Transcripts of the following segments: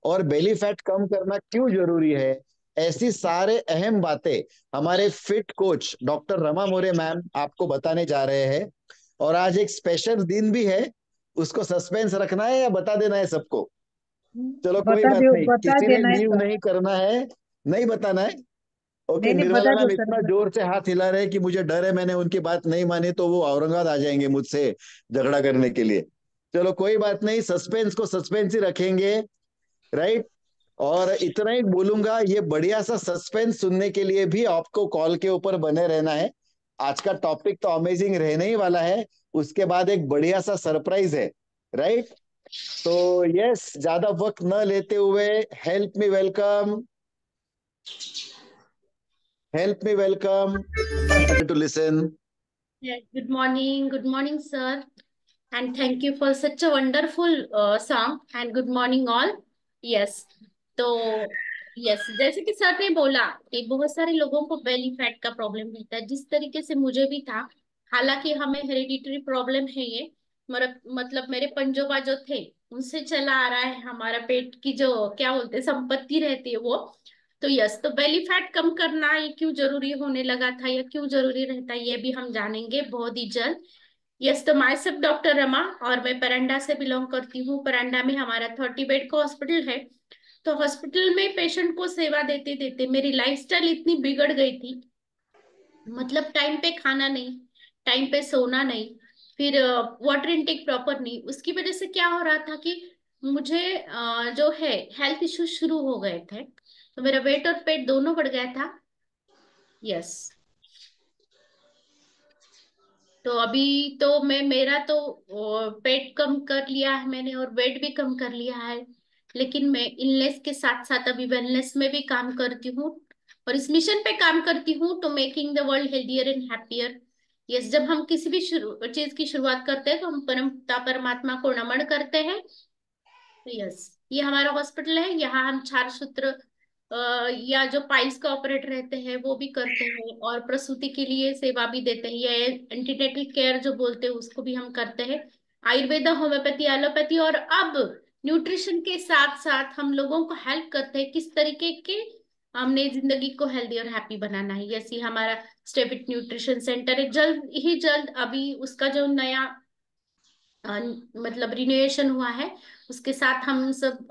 और belly fat कम करना क्यों जरूरी है, ऐसी सारे अहम बातें हमारे फिट कोच डॉक्टर रमा मोरे मैम आपको बताने जा रहे हैं। और आज एक स्पेशल दिन भी है, उसको सस्पेंस रखना है या बता देना है सबको? चलो कोई बात नहीं, बता किसी ने देना है लीव सर। नहीं करना है, नहीं बताना है। ओके, नहीं नहीं, निर्मला बता दो मैम सर। इतना जोर से हाथ हिला रहे हैं कि मुझे डर है मैंने उनकी बात नहीं मानी तो वो औरंगाबाद आ जाएंगे मुझसे झगड़ा करने के लिए। चलो कोई बात नहीं, सस्पेंस को सस्पेंस ही रखेंगे, राइट। और इतना ही बोलूंगा, ये बढ़िया सा सस्पेंस सुनने के लिए भी आपको कॉल के ऊपर बने रहना है। आज का टॉपिक तो अमेजिंग रहने ही वाला है, उसके बाद एक बढ़िया सा सरप्राइज है, राइट। तो यस, ज्यादा वक्त न लेते हुए, help me welcome, help me welcome to listen. Yeah, good morning, sir, and thank you for such a wonderful song. And good morning, all. Yes, तो यस, जैसे कि सर ने बोला कि बहुत सारे लोगों को बेली फैट का प्रॉब्लम रहता है, जिस तरीके से मुझे भी था। हालांकि हमें हेरिडिटरी प्रॉब्लम है ये, मतलब मेरे पंजोबा जो थे उनसे चला आ रहा है, हमारा पेट की जो क्या बोलते हैं संपत्ति रहती है वो। तो यस, तो बेली फैट कम करना ये क्यों जरूरी होने लगा था या क्यों जरूरी रहता है, ये भी हम जानेंगे बहुत ही जल्द। यस, तो माई सेल्फ डॉक्टर रमा, और मैं परंडा से बिलोंग करती हूँ। परंडा में हमारा 30 बेड का हॉस्पिटल है। तो हॉस्पिटल में पेशेंट को सेवा देते देते मेरी लाइफस्टाइल इतनी बिगड़ गई थी, मतलब टाइम पे खाना नहीं, टाइम पे सोना नहीं, फिर वाटर इनटेक प्रॉपर नहीं। उसकी वजह से क्या हो रहा था कि मुझे जो है हेल्थ इश्यू शुरू हो गए थे। तो मेरा वेट और पेट दोनों बढ़ गया था। यस, तो अभी तो मैं मेरा तो पेट कम कर लिया है मैंने और वेट भी कम कर लिया है। लेकिन मैं इलनेस के साथ साथ अभी वेलनेस में भी काम करती हूँ और इस मिशन पे काम करती हूँ, to making the world healthier and happier. Yes, जब हम किसी भी चीज की शुरुआत करते हैं तो हम परम पिता परमात्मा को नमन करते हैं। यस, ये हमारा हॉस्पिटल है, यहाँ हम क्षार सूत्र या जो पाइल्स का ऑपरेट रहते हैं वो भी करते हैं, और प्रसूति के लिए सेवा भी देते हैं, या एंटीनेटल केयर जो बोलते हैं उसको भी हम करते हैं। आयुर्वेदा, होम्योपैथी, एलोपैथी, और अब न्यूट्रिशन के साथ साथ हम लोगों को हेल्प करते हैं किस तरीके के हमने जिंदगी को हेल्दी और हैप्पी बनाना है। यस, ये हमारा स्टेबिट न्यूट्रिशन सेंटर है। जल्द ही जल्द अभी उसका जो नया मतलब रिन्यूएशन हुआ है, उसके साथ हम सब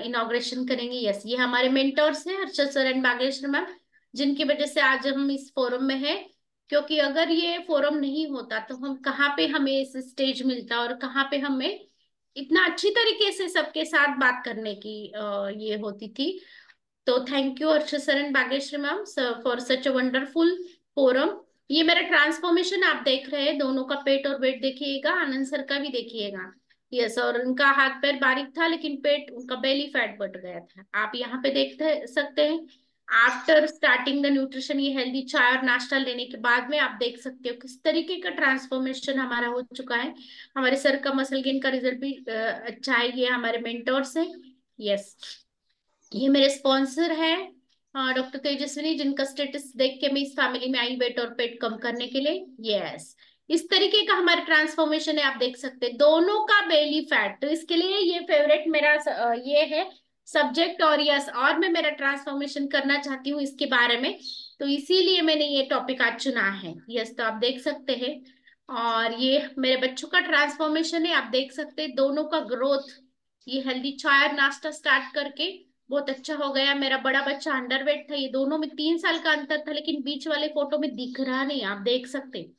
इनॉग्रेशन करेंगे। यस, ये हमारे मेंटर्स हैं Harshad sir and Bageshwar ma'am, जिनकी वजह से आज हम इस फोरम में हैं। क्योंकि अगर ये फोरम नहीं होता तो हम कहाँ पे हमें इस स्टेज मिलता और कहाँ पे हमें इतना अच्छी तरीके से सबके साथ बात करने की ये होती थी। तो thank you Harshad sir and Bageshwari ma'am for such a wonderful forum. ये मेरा ट्रांसफॉर्मेशन आप देख रहे हैं, दोनों का पेट और वेट देखिएगा, आनंद सर का भी देखिएगा। यस, और उनका हाथ पैर बारीक था लेकिन पेट उनका बेली फैट बढ़ गया था, आप यहाँ पे देख सकते हैं। आफ्टर स्टार्टिंग द न्यूट्रिशन, ये हेल्दी चाय और नाश्ता लेने के बाद में आप देख सकते हो किस तरीके का ट्रांसफॉर्मेशन हमारा हो चुका है। हमारे सर का मसल गेन का रिजल्ट भी अच्छा है, ये हमारे मेंटोर्स हैं। यस, ये मेरे स्पॉन्सर है डॉक्टर तेजस्विनी, जिनका स्टेटस देख के मैं इस फैमिली में आई वेट और पेट कम करने के लिए। यस, इस तरीके का हमारा ट्रांसफॉर्मेशन है, आप देख सकते हैं दोनों का बेली फैट। तो इसके लिए ये फेवरेट मेरा ये है सब्जेक्ट। और यस, और मैं मेरा ट्रांसफॉर्मेशन करना चाहती हूँ इसके बारे में, तो इसीलिए मैंने ये टॉपिक आज चुना है। यस, तो आप देख सकते हैं, और ये मेरे बच्चों का ट्रांसफॉर्मेशन है, आप देख सकते हैं दोनों का ग्रोथ। ये हेल्दी चाय और नाश्ता स्टार्ट करके बहुत अच्छा हो गया। मेरा बड़ा बच्चा अंडरवेट था, ये दोनों में 3 साल का अंतर था, लेकिन बीच वाले फोटो में दिख रहा नहीं, आप देख सकते हैं।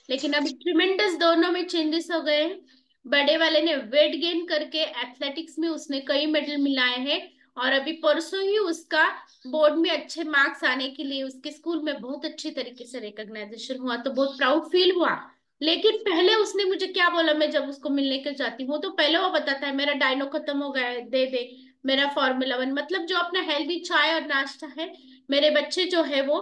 लेकिन अभी ट्रिमेंडस दोनों में चेंजेस हो गए हैं। बड़े वाले ने वेट गेन करके एथलेटिक्स में उसने कई मेडल मिलाए हैं, और अभी परसों ही उसका बोर्ड में अच्छे मार्क्स आने के लिए उसके स्कूल में बहुत अच्छी तरीके से रिकॉग्नाइजेशन हुआ, तो बहुत प्राउड फील हुआ। लेकिन पहले उसने मुझे क्या बोला, मैं जब उसको मिलने के जाती हूँ तो पहले वो बताता है मेरा डायनो खत्म हो गया है, दे दे मेरा फॉर्मूला 1, मतलब जो अपना हेल्दी चाय और नाश्ता है। मेरे बच्चे जो है वो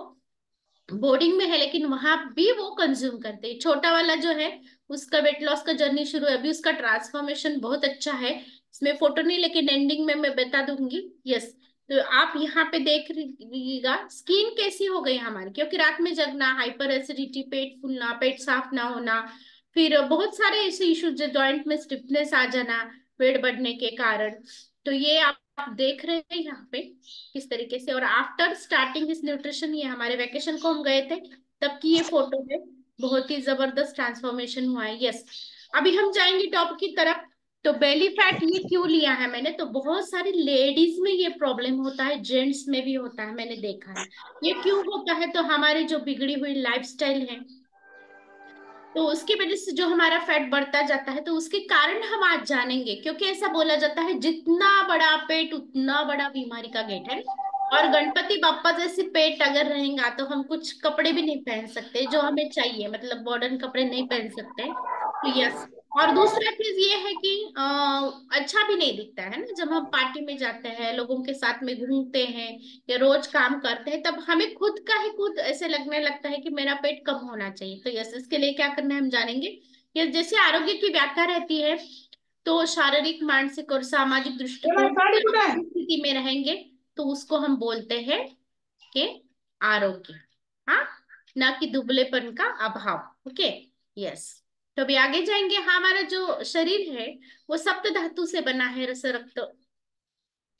बोर्डिंग में है लेकिन वहां भी वो कंज्यूम करते हैं। छोटा वाला जो है उसका वेट लॉस का जर्नी शुरू है, अभी उसका ट्रांसफॉर्मेशन बहुत अच्छा है। इसमें फोटो नहीं लेकिन एंडिंग में मैं बता दूंगी। यस, तो आप यहाँ पे देख लीजिएगा स्किन कैसी हो गई हमारी, क्योंकि रात में जगना, हाइपर एसिडिटी, पेट फूलना, पेट साफ ना होना, फिर बहुत सारे ऐसे इश्यूज, जॉइंट में स्टिफनेस आ जाना वेट बढ़ने के कारण। तो ये आप आप देख रहे हैं यहाँ पे किस तरीके से। और आफ्टर स्टार्टिंग दिस न्यूट्रिशन, ये हमारे वेकेशन को हम गए थे तब की ये फोटो है। बहुत ही जबरदस्त ट्रांसफॉर्मेशन हुआ है। यस, अभी हम जाएंगे टॉप की तरफ। तो बेली फैट ये क्यों लिया है मैंने, तो बहुत सारी लेडीज में ये प्रॉब्लम होता है, जेंट्स में भी होता है, मैंने देखा है। ये क्यों होता है, तो हमारी जो बिगड़ी हुई लाइफस्टाइल है, तो उसकी वजह से जो हमारा फैट बढ़ता जाता है, तो उसके कारण हम आज जानेंगे। क्योंकि ऐसा बोला जाता है, जितना बड़ा पेट उतना बड़ा बीमारी का गेट है। और गणपति बाप्पा जैसे पेट अगर रहेगा तो हम कुछ कपड़े भी नहीं पहन सकते जो हमें चाहिए, मतलब मॉडर्न कपड़े नहीं पहन सकते। तो यस। और दूसरा चीज ये है कि अच्छा भी नहीं दिखता है ना, जब हम पार्टी में जाते हैं, लोगों के साथ में घूमते हैं या रोज काम करते हैं, तब हमें खुद का ही खुद ऐसे लगने लगता है कि मेरा पेट कम होना चाहिए। तो यस, इसके लिए क्या करना है हम जानेंगे। ये जैसे आरोग्य की व्याख्या रहती है, तो शारीरिक, मानसिक और सामाजिक दृष्टिकोण से अच्छी स्थिति में रहेंगे तो उसको हम बोलते हैं कि आरोग्य। हाँ, ना कि दुबलेपन का अभाव। ओके। यस। तो अभी आगे जाएंगे। हाँ, हमारा जो शरीर है वो सप्त धातु से बना है, रस, रक्त,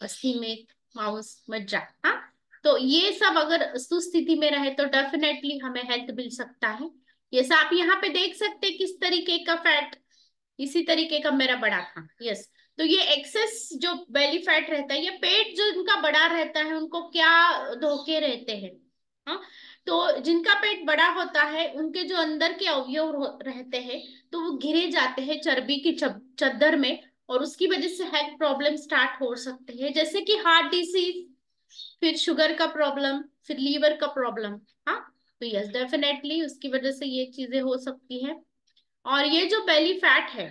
अस्थि में, मांस, मज्जा। हाँ, तो ये सब अगर सुस्थिति में रहे तो डेफिनेटली हमें हेल्थ मिल सकता है। जैसे आप यहाँ पे देख सकते हैं किस तरीके का फैट, इसी तरीके का मेरा बड़ा था। यस। तो ये एक्सेस जो बेली फैट रहता है, ये पेट जो इनका बड़ा रहता है उनको क्या धोखे रहते हैं। हाँ, तो जिनका पेट बड़ा होता है उनके जो अंदर के अवयव रहते हैं, तो वो घिरे जाते हैं चर्बी की चद्दर में। और उसकी वजह से हेल्थ प्रॉब्लम स्टार्ट हो सकते हैं, जैसे कि हार्ट डिसीज, फिर शुगर का प्रॉब्लम, फिर लीवर का प्रॉब्लम। हाँ, तो यस, डेफिनेटली उसकी वजह से ये चीजें हो सकती है। और ये जो बेली फैट है,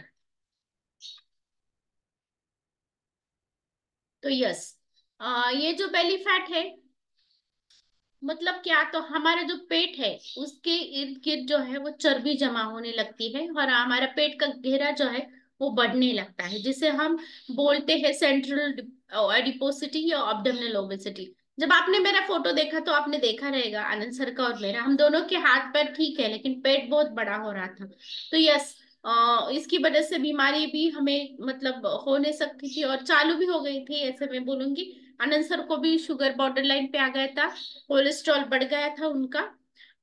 तो यस, ये जो बेली फैट है मतलब क्या, तो हमारा जो पेट है उसके इर्द गिर्द जो है वो चर्बी जमा होने लगती है, और हमारा पेट का घेरा जो है वो बढ़ने लगता है, जिसे हम बोलते हैं सेंट्रल एडिपोसिटी या abdominal ओबेसिटी। जब आपने मेरा फोटो देखा तो आपने देखा रहेगा आनंद सर का और मेरा, हम दोनों के हाथ पैर ठीक है लेकिन पेट बहुत बड़ा हो रहा था। तो यस, इसकी वजह से बीमारी भी हमें मतलब हो नहीं सकती थी और चालू भी हो गई थी, ऐसे मैं बोलूंगी। आनंद सर को भी शुगर बॉर्डर लाइन पे आ गया था, कोलेस्ट्रॉल बढ़ गया था उनका।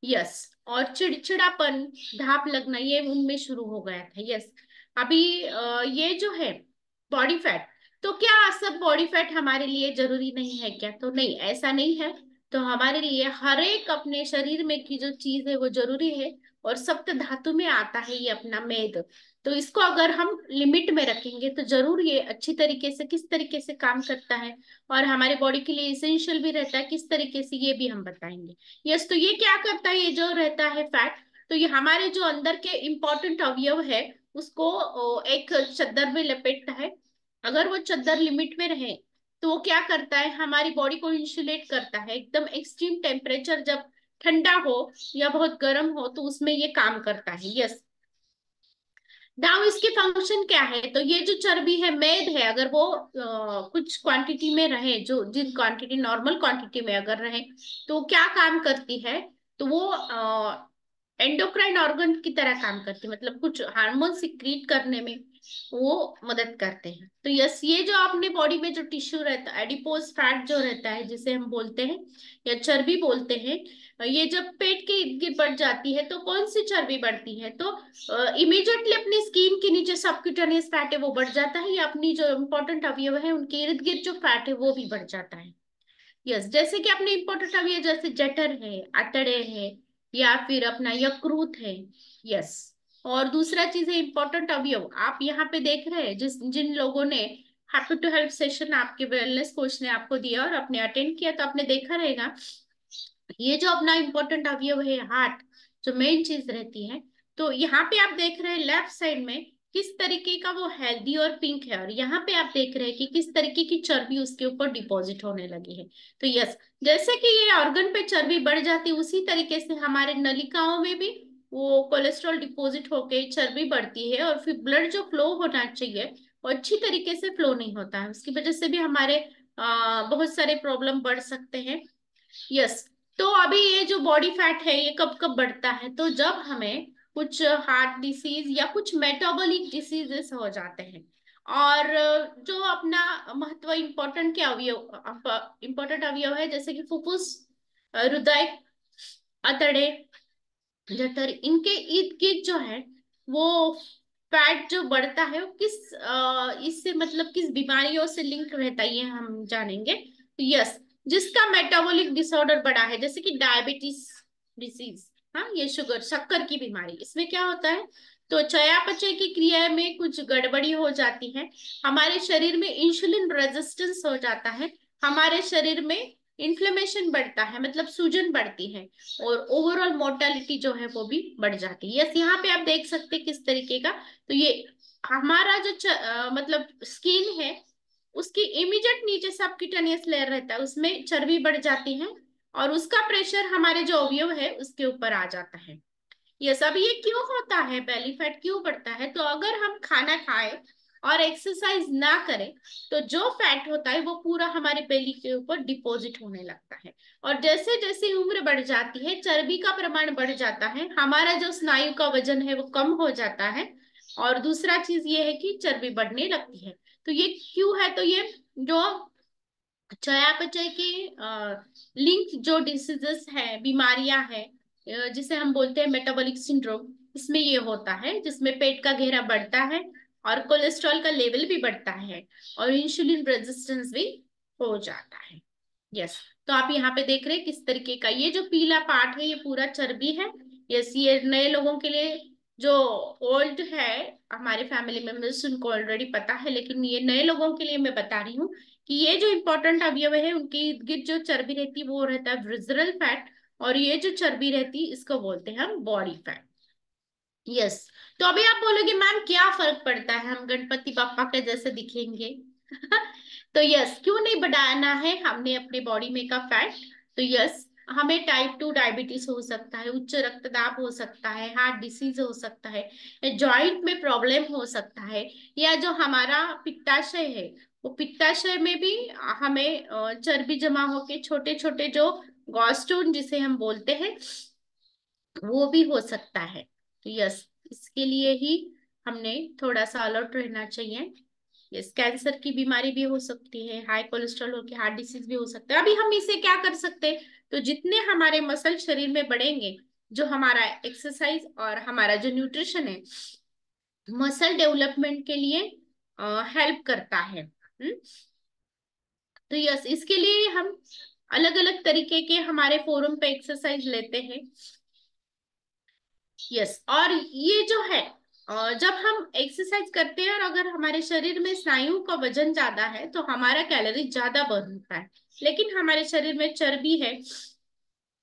यस। और चिड़चिड़ापन, ढाप लगना, ये उनमें शुरू हो गया था। यस। अभी ये जो है बॉडी फैट, तो क्या सब बॉडी फैट हमारे लिए जरूरी नहीं है क्या, तो नहीं, ऐसा नहीं है। तो हमारे लिए हर एक अपने शरीर में की जो चीज है वो जरूरी है। और सप्त धातु में आता है ये अपना मेद। तो इसको अगर हम लिमिट में रखेंगे तो जरूर ये अच्छी तरीके से किस तरीके से काम करता है और हमारे बॉडी के लिए इसेंशियल भी रहता है किस तरीके से, ये भी हम बताएंगे। यस। तो ये क्या करता है, ये जो रहता है फैट, तो ये हमारे जो अंदर के इंपॉर्टेंट अवयव है उसको एक चद्दर में लपेटता है। अगर वो चद्दर लिमिट में रहे तो वो क्या करता है, हमारी बॉडी को इंसुलेट करता है। एकदम एक्सट्रीम टेम्परेचर जब ठंडा हो या बहुत गर्म हो तो उसमें ये काम करता है। यस। नाउ इसके फंक्शन क्या है, तो ये जो चर्बी है, मेद है, अगर वो कुछ क्वांटिटी में रहे, जो जिन क्वांटिटी, नॉर्मल क्वांटिटी में अगर रहे, तो क्या काम करती है, तो वो एंडोक्राइन ऑर्गन की तरह काम करती है, मतलब कुछ हार्मोन सिक्रीट करने में वो मदद करते हैं। तो यस, ये जो अपने बॉडी में जो टिश्यू रहता है, एडिपोज फैट जो रहता है जिसे हम बोलते हैं या चर्बी बोलते हैं, ये जब पेट के इर्द गिर्द बढ़ जाती है तो कौन सी चर्बी बढ़ती है, तो इमीडिएटली अपनी स्किन के नीचे सबक्यूटेनियस फैट है वो बढ़ जाता है, या अपनी जो इंपॉर्टेंट अवयव है उनके इर्द गिर्द जो फैट है वो भी बढ़ जाता है। यस, जैसे कि अपने इंपॉर्टेंट अवयव जैसे जठर है, आंतड़े है, या फिर अपना यकृत है। यस। और दूसरा चीज है इंपॉर्टेंट अवयव, आप यहाँ पे देख रहे हैं जिस जिन लोगों ने हैप्पी टू हेल्प सेशन आपके वेलनेस कोच ने आपको दिया और आपने अटेंड किया, तो आपने देखा रहेगा ये जो अपना इंपॉर्टेंट अवयव है हार्ट, जो मेन चीज रहती है, तो यहाँ पे आप देख रहे हैं लेफ्ट साइड में किस तरीके का वो हेल्दी और पिंक है, और यहाँ पे आप देख रहे हैं कि किस तरीके की चर्बी उसके ऊपर डिपॉजिट होने लगी है। तो यस, जैसे कि ये ऑर्गन पे चर्बी बढ़ जाती है उसी तरीके से हमारे नलिकाओं में भी वो कोलेस्ट्रॉल डिपॉजिट होके चर्बी बढ़ती है, और फिर ब्लड जो फ्लो होना चाहिए वो अच्छी तरीके से फ्लो नहीं होता है, उसकी वजह से भी हमारे बहुत सारे प्रॉब्लम बढ़ सकते हैं। यस। तो अभी ये जो बॉडी फैट है ये कब कब बढ़ता है, तो जब हमें कुछ हार्ट डिसीज या कुछ मेटाबॉलिक डिसीजेस हो जाते हैं, और जो अपना महत्व इम्पोर्टेंट क्या अवयव, इम्पोर्टेंट अवयव है जैसे कि फुफ्फुस, हृदय, अतड़े, जठर, इनके इर्द गिर्द जो है वो फैट जो बढ़ता है वो किस इससे मतलब किस बीमारियों से लिंक रहता है ये हम जानेंगे। तो यस, जिसका मेटाबॉलिक डिसऑर्डर बढ़ा है जैसे कि डायबिटीज डिसीज, हाँ ये शुगर शक्कर की बीमारी, इसमें क्या होता है तो चयापचय की क्रिया में कुछ गड़बड़ी हो जाती है, हमारे शरीर में इंसुलिन रेजिस्टेंस हो जाता है, हमारे शरीर में इन्फ्लेमेशन बढ़ता है मतलब सूजन बढ़ती है, और ओवरऑल मोर्टेलिटी जो है वो भी बढ़ जाती है। यस, यहाँ पे आप देख सकते हैं किस तरीके का, तो ये हमारा जो मतलब स्किन है उसकी इमीडिएट नीचे सबक्यूटेनियस लेयर रहता है उसमें चर्बी बढ़ जाती है, और उसका प्रेशर हमारे जो अवयव है उसके ऊपर आ जाता है। ये सब ये क्यों होता है, बेली फैट क्यों बढ़ता है, तो अगर हम खाना खाएं और एक्सरसाइज ना करें तो जो फैट होता है वो पूरा हमारे बेली के ऊपर डिपॉजिट होने लगता है, और जैसे जैसे उम्र बढ़ जाती है चर्बी का प्रमाण बढ़ जाता है, हमारा जो स्नायु का वजन है वो कम हो जाता है, और दूसरा चीज ये है कि चर्बी बढ़ने लगती है। तो ये क्यों है, तो ये जो चयापचय के लिंक जो डिसीजेस है, बीमारियां हैं, जिसे हम बोलते हैं मेटाबॉलिक सिंड्रोम, इसमें ये होता है जिसमें पेट का घेरा बढ़ता है और कोलेस्ट्रॉल का लेवल भी बढ़ता है और इंसुलिन रेजिस्टेंस भी हो जाता है। यस, तो आप यहाँ पे देख रहे हैं किस तरीके का ये जो पीला पार्ट है ये पूरा चर्बी है। यस, ये नए लोगों के लिए, जो ओल्ड है हमारे फैमिली मेंबर्स उनको ऑलरेडी पता है, लेकिन ये नए लोगों के लिए मैं बता रही हूँ कि ये जो इंपॉर्टेंट अवयव है उनके इर्द गिर्द जो चर्बी रहती है वो रहता है विसरल फैट, और ये जो चर्बी रहती है इसको बोलते हैं हम बॉडी फैट। यस, तो अभी आप बोलोगे मैम क्या फर्क पड़ता है, हम गणपति बापा के जैसे दिखेंगे तो यस, क्यों नहीं बढ़ाना है हमने अपने बॉडी में का फैट, तो यस, हमें टाइप 2 डायबिटीज हो सकता है, उच्च रक्तदाब हो सकता है, हार्ट डिसीज हो सकता है, जॉइंट में प्रॉब्लम हो सकता है, या जो हमारा पित्ताशय है वो पित्ताशय में भी हमें चर्बी जमा होके छोटे छोटे जो गॉलस्टोन जिसे हम बोलते हैं वो भी हो सकता है। तो यस, इसके लिए ही हमने थोड़ा सा अलर्ट रहना चाहिए। यस, कैंसर की बीमारी भी हो सकती है, हाई कोलेस्ट्रॉल होकर हार्ट डिसीज भी हो सकता है। अभी हम इसे क्या कर सकते हैं, तो जितने हमारे मसल शरीर में बढ़ेंगे, जो हमारा एक्सरसाइज और हमारा जो न्यूट्रिशन है मसल डेवलपमेंट के लिए हेल्प करता है। तो यस, इसके लिए हम अलग अलग तरीके के हमारे फोरम पे एक्सरसाइज लेते हैं। यस, और ये जो है जब हम एक्सरसाइज करते हैं और अगर हमारे शरीर में स्नायुओं का वजन ज्यादा है तो हमारा कैलोरी ज्यादा बर्न होता है, लेकिन हमारे शरीर में चर्बी है,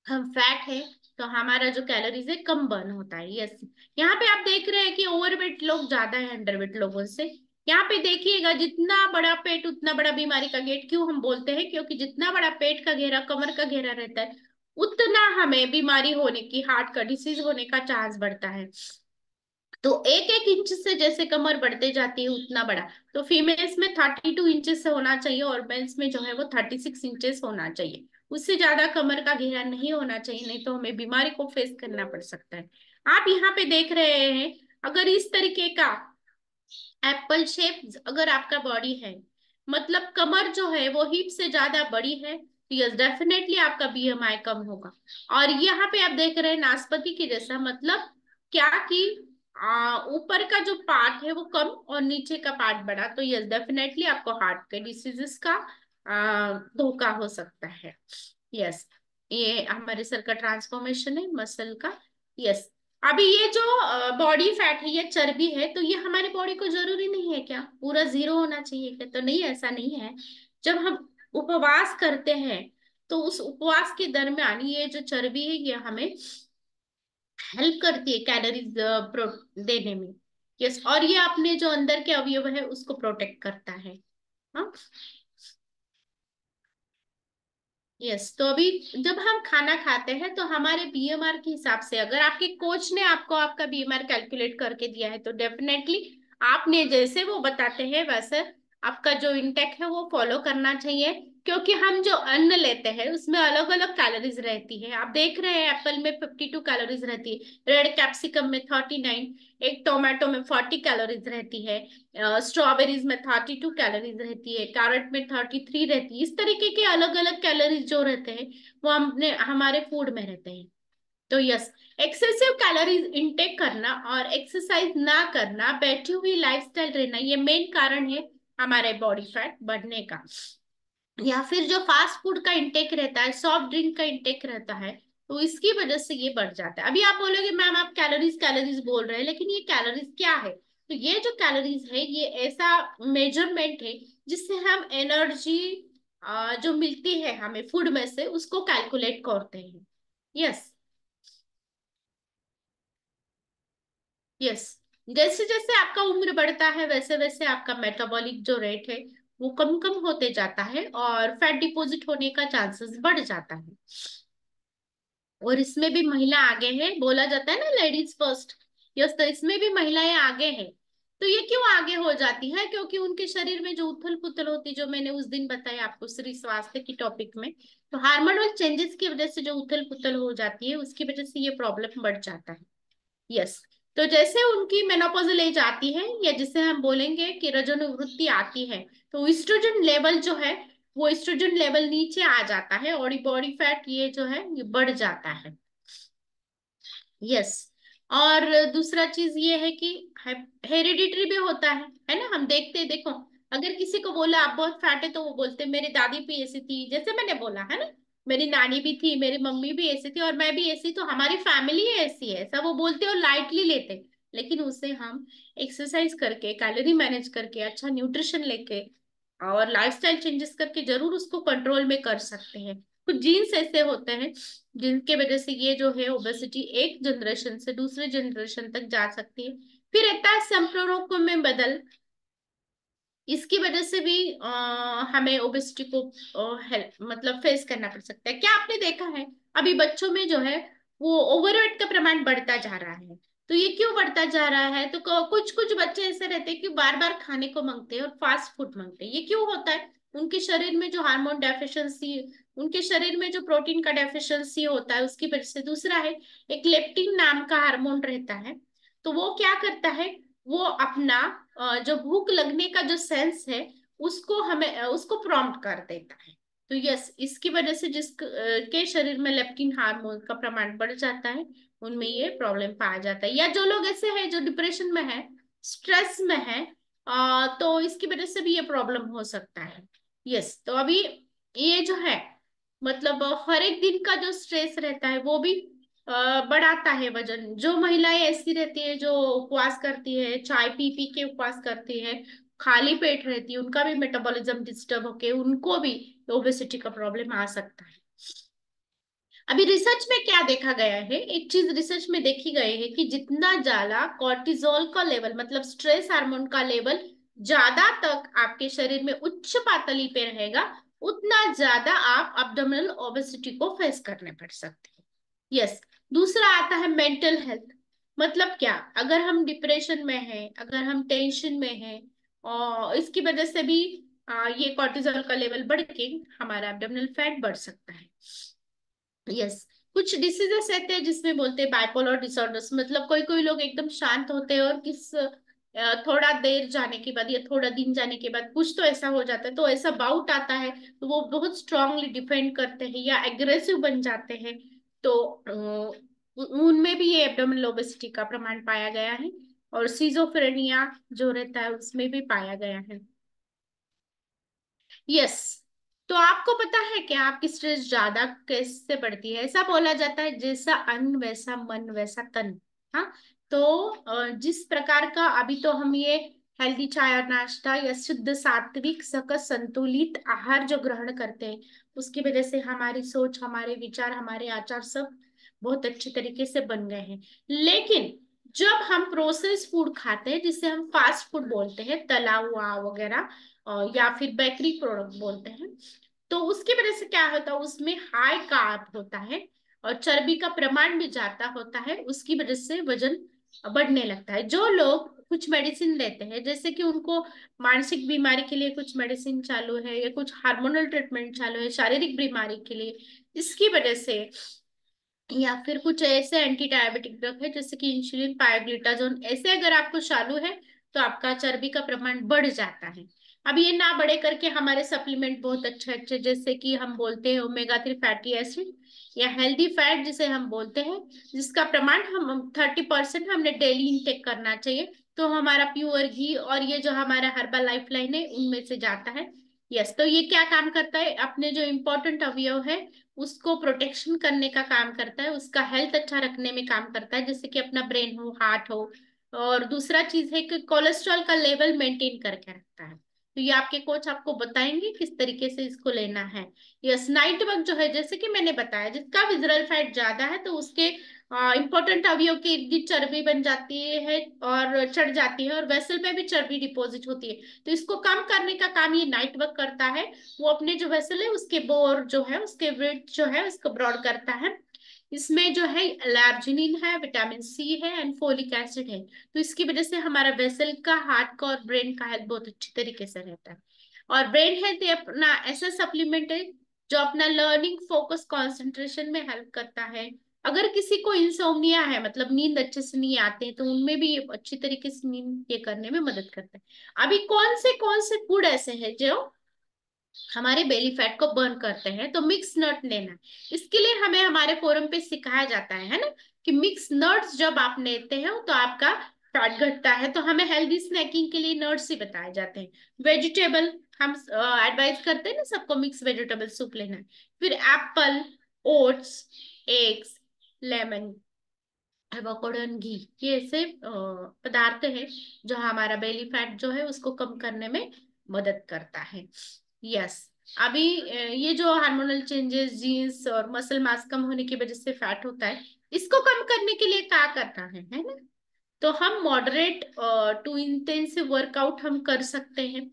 हम फैट है, तो हमारा जो कैलोरीज है कम बर्न होता है। यस, यहाँ पे आप देख रहे हैं कि ओवरवेट लोग ज्यादा है अंडरवेट लोगों से। यहाँ पे देखिएगा जितना बड़ा पेट उतना बड़ा बीमारी का गेट, क्यों हम बोलते हैं, क्योंकि जितना बड़ा पेट का घेरा कमर का घेरा रहता है उतना हमें बीमारी होने की, हार्ट का डिसीज होने का चांस बढ़ता है। तो एक एक इंच से जैसे कमर बढ़ते जाती है उतना बड़ा, तो फीमेल्स में 32 इंचेस से होना चाहिए और मेल्स में जो है वो 36 इंचेस होना चाहिए, उससे ज्यादा कमर का घेरा नहीं होना चाहिए, नहीं तो हमें बीमारी को फेस करना पड़ सकता है। आप यहाँ पे देख रहे हैं अगर इस तरीके का एप्पल शेप अगर आपका बॉडी है, मतलब कमर जो है वो हिप से ज्यादा बड़ी है, तो यस डेफिनेटली आपका बीएमआई कम होगा। और यहाँ पे आप देख रहे हैं नाशपाती के जैसा, मतलब क्या कि ऊपर का जो पार्ट है वो कम और नीचे का पार्ट बड़ा, तो यस डेफिनेटली आपको हार्ट के डिसीजेस का धोखा हो सकता है। यस, ये हमारे सर का ट्रांसफॉर्मेशन है मसल का। यस, अभी ये जो बॉडी फैट है या चर्बी है, तो ये हमारी बॉडी को जरूरी नहीं है क्या पूरा जीरो होना चाहिए क्या, तो नहीं, ऐसा नहीं है। जब हम उपवास करते हैं तो उस उपवास के दरमियान ये जो चर्बी है ये हमें हेल्प करती है कैलोरीज देने में। यस, और ये अपने जो अंदर के अवयव है उसको प्रोटेक्ट करता है। हाँ, यस, तो अभी जब हम खाना खाते हैं तो हमारे बीएमआर के हिसाब से, अगर आपके कोच ने आपको आपका बीएमआर कैलकुलेट करके दिया है तो डेफिनेटली आपने जैसे वो बताते हैं वैसे आपका जो इंटेक है वो फॉलो करना चाहिए। क्योंकि हम जो अन्न लेते हैं उसमें अलग अलग कैलोरीज रहती है। आप देख रहे हैं एप्पल में 52 कैलोरीज रहती है, रेड कैप्सिकम में 39, एक टोमेटो में 40 कैलोरीज रहती है, स्ट्रॉबेरीज में 32 कैलोरीज रहती है, कैरेट में 33 रहती है। इस तरीके के अलग अलग कैलोरीज जो रहते हैं वो हमने हमारे फूड में रहते हैं। तो यस, एक्सेसिव कैलोरीज इनटेक करना और एक्सरसाइज ना करना, बैठी हुई लाइफस्टाइल रहना, ये मेन कारण है हमारे बॉडी फैट बढ़ने का। या फिर जो फास्ट फूड का इंटेक रहता है, सॉफ्ट ड्रिंक का इंटेक रहता है, तो इसकी वजह से ये बढ़ जाता है। अभी आप बोलोगे मैम आप कैलोरीज कैलोरीज बोल रहे हैं, लेकिन ये कैलोरीज क्या है? तो ये जो कैलोरीज है ये ऐसा मेजरमेंट है जिससे हम एनर्जी जो मिलती है हमें फूड में से उसको कैलकुलेट करते हैं। Yes, yes. जैसे जैसे आपका उम्र बढ़ता है वैसे वैसे आपका मेटाबॉलिक जो रेट है वो कम कम होते जाता है और फैट डिपॉजिट होने का चांसेस बढ़ जाता है। और इसमें भी महिला आगे है, बोला जाता है ना लेडीज फर्स्ट। यस, तो इसमें भी महिलाएं आगे हैं। तो ये क्यों आगे हो जाती है? क्योंकि उनके शरीर में जो उथल पुथल होती, जो मैंने उस दिन बताया आपको स्त्री स्वास्थ्य की टॉपिक में, तो हार्मोनल चेंजेस की वजह से जो उथल पुथल हो जाती है उसकी वजह से ये प्रॉब्लम बढ़ जाता है। यस, तो जैसे उनकी मेनोपॉजल एज आती है या जिसे हम बोलेंगे कि रजोनिवृत्ति आती है, तो ईस्ट्रोजन लेवल जो है वो ईस्ट्रोजन लेवल नीचे आ जाता है और बॉडी फैट ये जो है ये बढ़ जाता है। यस, और दूसरा चीज ये है कि हेरिडिटरी भी होता है ना? हम देखते हैं, देखो, अगर किसी को बोला आप बहुत फैट है तो वो बोलते मेरी दादी भी ऐसी थी, जैसे मैंने बोला है ना, मेरी नानी भी थी, मेरी मम्मी भी ऐसी थी और मैं भी ऐसी, तो हमारी फैमिली ऐसी है, ऐसा वो बोलते और लाइटली लेते। लेकिन उसे हम एक्सरसाइज करके, कैलोरी मैनेज करके, अच्छा न्यूट्रिशन लेके और लाइफस्टाइल चेंजेस करके जरूर उसको कंट्रोल में कर सकते हैं। कुछ जीन्स ऐसे होते हैं जिनके वजह से ये जो है ओबेसिटी एक जनरेशन से दूसरे जनरेशन तक जा सकती है। फिर रहता है संप्रेरकों में बदल, इसकी वजह से भी हमें ओबेसिटी को हेल्प मतलब फेस करना पड़ सकता है। क्या आपने देखा है अभी बच्चों में जो है वो ओवरवेट का प्रमाण बढ़ता जा रहा है? तो ये क्यों बढ़ता जा रहा है? तो कुछ कुछ बच्चे ऐसे रहते हैं कि बार बार खाने को मांगते हैं और फास्ट फूड मांगते हैं। ये क्यों होता है? उनके शरीर में जो हार्मोन डेफिशिएंसी, उनके शरीर में जो प्रोटीन का डेफिशिएंसी होता है उसकी वजह से। दूसरा है, एक लेप्टिन नाम का हार्मोन रहता है, तो वो क्या करता है, वो अपना जो भूख लगने का जो सेंस है उसको हमें उसको प्रॉम्प्ट कर देता है। तो यस, इसकी वजह से के शरीर में लेप्टिन हार्मोन का प्रमाण बढ़ जाता है, उनमें ये प्रॉब्लम पाया जाता है। या जो लोग ऐसे हैं जो डिप्रेशन में है, स्ट्रेस में है, तो इसकी वजह से भी ये प्रॉब्लम हो सकता है। यस, तो अभी ये जो है मतलब हर एक दिन का जो स्ट्रेस रहता है वो भी बढ़ाता है वजन। जो महिलाएं ऐसी रहती है जो उपवास करती है, चाय पी पी के उपवास करती है, खाली पेट रहती है, उनका भी मेटाबॉलिज्म डिस्टर्ब होके उनको भी ओबेसिटी का प्रॉब्लम आ सकता है। अभी रिसर्च में क्या देखा गया है, एक चीज रिसर्च में देखी गई है कि जितना ज्यादा कॉर्टिजोल का लेवल मतलब स्ट्रेस हार्मोन का लेवल ज्यादा तक आपके शरीर में उच्च पातली पे रहेगा, उतना ज्यादा आप अब्डोमिनल ओबेसिटी को फेस करने पड़ सकते हैं। यस, दूसरा आता है मेंटल हेल्थ। मतलब क्या, अगर हम डिप्रेशन में हैं, अगर हम टेंशन में हैं, और इसकी वजह से भी ये कॉर्टिजोल का लेवल बढ़ के हमारा एब्डोमिनल फैट बढ़ सकता है। यस, कुछ डिसीजेस रहते हैं जिसमें बोलते हैं बाइपोलर डिसऑर्डर्स। मतलब कोई कोई लोग एकदम शांत होते हैं और थोड़ा देर जाने के बाद या थोड़ा दिन जाने के बाद कुछ तो ऐसा हो जाता है, तो ऐसा बाउट आता है तो वो बहुत स्ट्रांगली डिफेंड करते हैं या एग्रेसिव बन जाते हैं। तो उनमें भी ये एब्डोमिनल ओबेसिटी का प्रमाण पाया गया है। और सीजोफ्रेनिया जो रहता है उसमें भी पाया गया है। यस, तो आपको पता है कि आपकी स्ट्रेस ज्यादा कैसे बढ़ती है? ऐसा बोला जाता है जैसा अन्न वैसा मन वैसा तन। हाँ, तो जिस प्रकार का अभी तो हम ये हेल्दी चाय और नाश्ता या शुद्ध सात्विक सकस संतुलित आहार जो ग्रहण करते हैं उसकी वजह से हमारी सोच, हमारे विचार, हमारे आचार सब बहुत अच्छे तरीके से बन गए हैं। लेकिन जब हम प्रोसेस फूड खाते हैं जिसे हम फास्ट फूड बोलते हैं, तला हुआ वगैरह, या फिर बेकरी प्रोडक्ट बोलते हैं, तो उसकी वजह से क्या होता है, उसमें हाई कार्ब होता है और चर्बी का प्रमाण भी ज्यादा होता है, उसकी वजह से वजन बढ़ने लगता है। जो लोग कुछ मेडिसिन लेते हैं, जैसे कि उनको मानसिक बीमारी के लिए कुछ मेडिसिन चालू है, या कुछ हार्मोनल ट्रीटमेंट चालू है शारीरिक बीमारी के लिए, इसकी वजह से, या फिर कुछ ऐसे एंटी डायबिटिक ड्रग है जैसे कि इंसुलिन, पायोग्लिटाजोन, ऐसे अगर आपको चालू है तो आपका चर्बी का प्रमाण बढ़ जाता है। अब ये ना बढ़े करके हमारे सप्लीमेंट बहुत अच्छे अच्छे, जैसे कि हम बोलते हैं ओमेगा 3 फैटी एसिड या हेल्दी फैट जिसे हम बोलते हैं, जिसका प्रमाण हम 30% हमने डेली इंटेक करना चाहिए, तो हमारा प्योर घी और ये जो हमारा हर्बल लाइफ लाइन है उनमें से जाता है। यस, तो ये क्या काम करता है, अपने जो इम्पोर्टेंट अवयव है उसको प्रोटेक्शन करने का काम करता है, उसका हेल्थ अच्छा रखने में काम करता है, जैसे कि अपना ब्रेन हो, हार्ट हो। और दूसरा चीज है कि कोलेस्ट्रॉल का लेवल मेंटेन करके रखता है। तो ये आपके कोच आपको बताएंगे किस तरीके से इसको लेना है। यस, नाइट वर्क जो है जैसे कि मैंने बताया, जिसका विजरल फैट ज्यादा है तो उसके इंपॉर्टेंट अवयव के इर्द गिर्द चर्बी बन जाती है और चढ़ जाती है, और वेसल में भी चर्बी डिपॉजिट होती है। तो इसको कम करने का काम ये नाइट वर्क करता है। वो अपने जो वेसल है उसके बोर जो है, उसके विड्थ जो है उसको ब्रॉड करता है। इसमें जो है एलर्जिनिन है, विटामिन सी है एंड फोलिक एसिड है। तो इसकी वजह से हमारा वेसल का, हार्ट का और ब्रेन का हेल्थ बहुत अच्छी तरीके से रहता है। और ब्रेन हेल्थ ये अपना ऐसा सप्लीमेंट है जो अपना लर्निंग, फोकस, कंसंट्रेशन में हेल्प करता है। अगर किसी को इंसोम्निया है, मतलब नींद अच्छे से नहीं आते हैं, तो उनमें भी ये अच्छी तरीके से नींद ये करने में मदद करता है। अभी कौन से फूड ऐसे हैं जो हमारे बेली फैट को बर्न करते हैं, तो मिक्स नट लेना। इसके लिए हमें हमारे फोरम पे सिखाया जाता है ना, कि मिक्स नट्स जब आप लेते हो तो आपका फैट घटता है। तो हमें हेल्दी स्नैकिंग के लिए नट्स ही बताए जाते हैं। वेजिटेबल हम एडवाइज करते हैं ना सबको, मिक्स वेजिटेबल सूप लेना है। फिर apple, oats, eggs, lemon, avocado and ghee, ये ऐसे पदार्थ है जो हमारा बेली फैट जो है उसको कम करने में मदद करता है। यस, अभी ये जो हार्मोनल चेंजेस, जीन्स और मसल मास कम होने की वजह से फैट होता है, इसको कम करने के लिए क्या करना है ना। तो हम मॉडरेट टू इंटेंसिव वर्कआउट हम कर सकते हैं।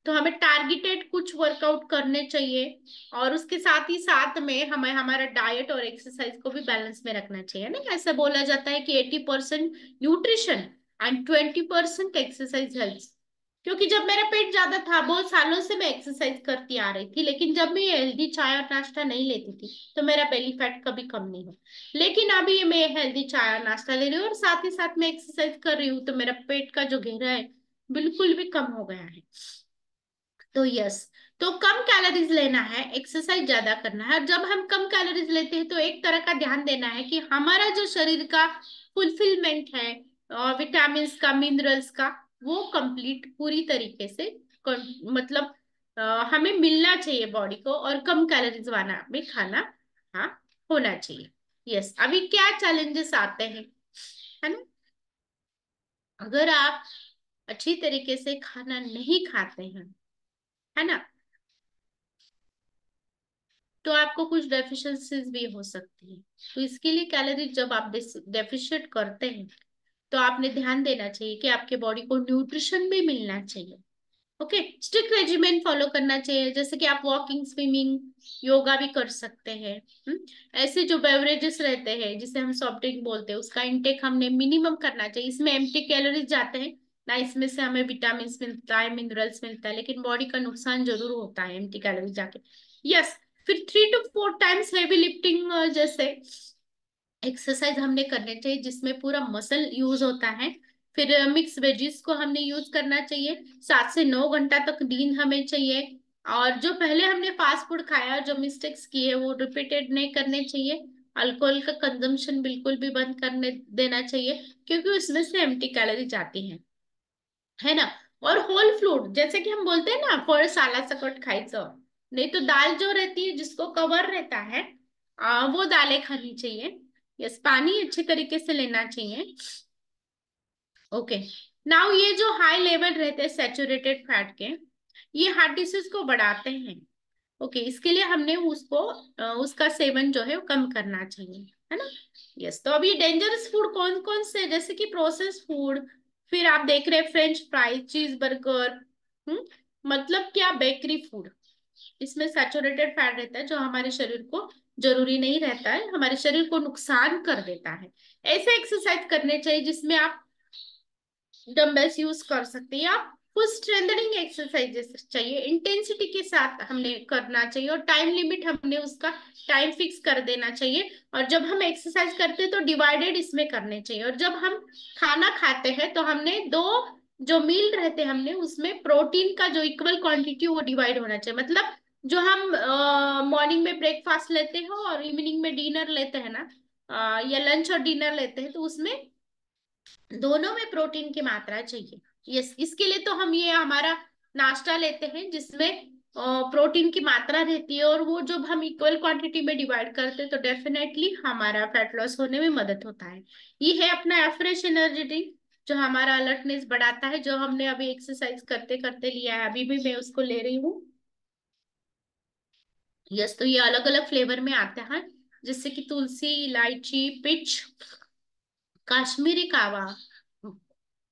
तो हमें टारगेटेड कुछ वर्कआउट करने चाहिए, और उसके साथ ही साथ में हमें हमारा डाइट और एक्सरसाइज को भी बैलेंस में रखना चाहिए ना। ऐसा बोला जाता है कि 80% न्यूट्रिशन एंड 20% एक्सरसाइज हेल्थ। क्योंकि जब मेरा पेट ज्यादा था, बहुत सालों से मैं एक्सरसाइज करती आ रही थी, लेकिन जब मैं हेल्दी चाय और नाश्ता नहीं लेती थी तो मेरा बेली फैट कभी कम नहीं हुआ। लेकिन अभी मैं हेल्दी चाय और नाश्ता ले रही हूँ और साथ ही साथ मैं एक्सरसाइज कर रही हूँ, तो मेरा पेट का जो घेरा है बिल्कुल भी कम हो गया है। तो यस, तो कम कैलोरीज लेना है, एक्सरसाइज ज्यादा करना है। और जब हम कम कैलोरीज लेते हैं तो एक तरह का ध्यान देना है कि हमारा जो शरीर का फुलफिलमेंट है विटामिन का, मिनरल्स का, वो कंप्लीट पूरी तरीके से मतलब हमें मिलना चाहिए बॉडी को, और कम कैलोरीज वाला में खाना हाँ होना चाहिए। यस, अभी क्या चैलेंजेस आते हैं, है ना। अगर आप अच्छी तरीके से खाना नहीं खाते हैं, है ना, तो आपको कुछ डेफिशिएंसीज भी हो सकती है। तो इसके लिए कैलोरी जब आप डेफिशिएट करते हैं तो आपने ध्यान देना चाहिए कि आपके बॉडी को न्यूट्रिशन भी मिलना चाहिए। ओके, स्ट्रिक्ट रेजिमेंट फॉलो करना चाहिए, जैसे कि आप वॉकिंग, स्विमिंग, योगा भी कर सकते हैं। ऐसे जो बेवरेजेस रहते हैं जिसे हम सॉफ्ट ड्रिंक बोलते हैं, उसका इंटेक हमने मिनिमम करना चाहिए। इसमें एम्प्टी कैलोरीज जाते हैं ना, इसमें से हमें विटामिन मिलता है, मिनरल्स मिलता है, लेकिन बॉडी का नुकसान जरूर होता है एम्प्टी कैलोरीज जाके। यस, फिर 3 to 4 टाइम्स हैवी लिफ्टिंग जैसे एक्सरसाइज हमने करने चाहिए जिसमें पूरा मसल यूज होता है। फिर मिक्स वेजीज को हमने यूज करना चाहिए। 7 से 9 घंटा तक नींद हमें चाहिए। और जो पहले हमने फास्ट फूड खाया, जो मिस्टेक्स किए, वो रिपीटेड नहीं करने चाहिए। अल्कोहल का कंजम्पशन बिल्कुल भी बंद करने देना चाहिए, क्योंकि उसमें से एम्प्टी कैलोरी जाती है ना। और होल फ्रूट, जैसे कि हम बोलते हैं ना, फळ साला सकट खायचं, नहीं तो दाल जो रहती है जिसको कवर रहता है वो दालें खानी चाहिए। यस, पानी अच्छे तरीके से लेना चाहिए। ओके, नाउ ये जो हाई लेवल रहते हैं सैचुरेटेड फैट के, ये हार्ट डिसीज को बढ़ाते हैं। ओके, इसके लिए हमने उसको उसका सेवन जो है वो कम करना चाहिए, है ना। यस, तो अब ये डेंजरस फूड कौन कौन से, जैसे कि प्रोसेस फूड, फिर आप देख रहे हैं फ्रेंच फ्राइज, चीज बर्गर, मतलब क्या, बेकरी फूड, इसमें सैचुरेटेड फैट रहता है जो हमारे शरीर को जरूरी नहीं रहता है, हमारे शरीर को नुकसान कर देता है। ऐसे एक्सरसाइज करने चाहिए जिसमें आप डंबल्स यूज कर सकते हैं, या फुल स्ट्रेंथनिंग एक्सरसाइजेस चाहिए, इंटेंसिटी के साथ हमने करना चाहिए, और टाइम लिमिट हमने उसका टाइम फिक्स कर देना चाहिए। और जब हम एक्सरसाइज करते हैं तो डिवाइडेड इसमें करने चाहिए। और जब हम खाना खाते हैं तो हमने दो जो मील रहते हैं हमने उसमें प्रोटीन का जो इक्वल क्वांटिटी वो डिवाइड होना चाहिए। मतलब जो हम मॉर्निंग में ब्रेकफास्ट लेते हैं और इवनिंग में डिनर लेते हैं ना, या लंच और डिनर लेते हैं, तो उसमें दोनों में प्रोटीन की मात्रा चाहिए। यस, इसके लिए तो हम ये हमारा नाश्ता लेते हैं जिसमें प्रोटीन की मात्रा रहती है, और वो जब हम इक्वल क्वांटिटी में डिवाइड करते हैं तो डेफिनेटली हमारा फैट लॉस होने में मदद होता है। ये है अपना फ्रेश एनर्जी ड्रिंक, जो हमारा अलर्टनेस बढ़ाता है, जो हमने अभी एक्सरसाइज करते करते लिया है, अभी भी मैं उसको ले रही हूँ। यस, तो ये अलग अलग फ्लेवर में आते हैं, जैसे कि तुलसी, इलायची, पिच, काश्मीरी कावा,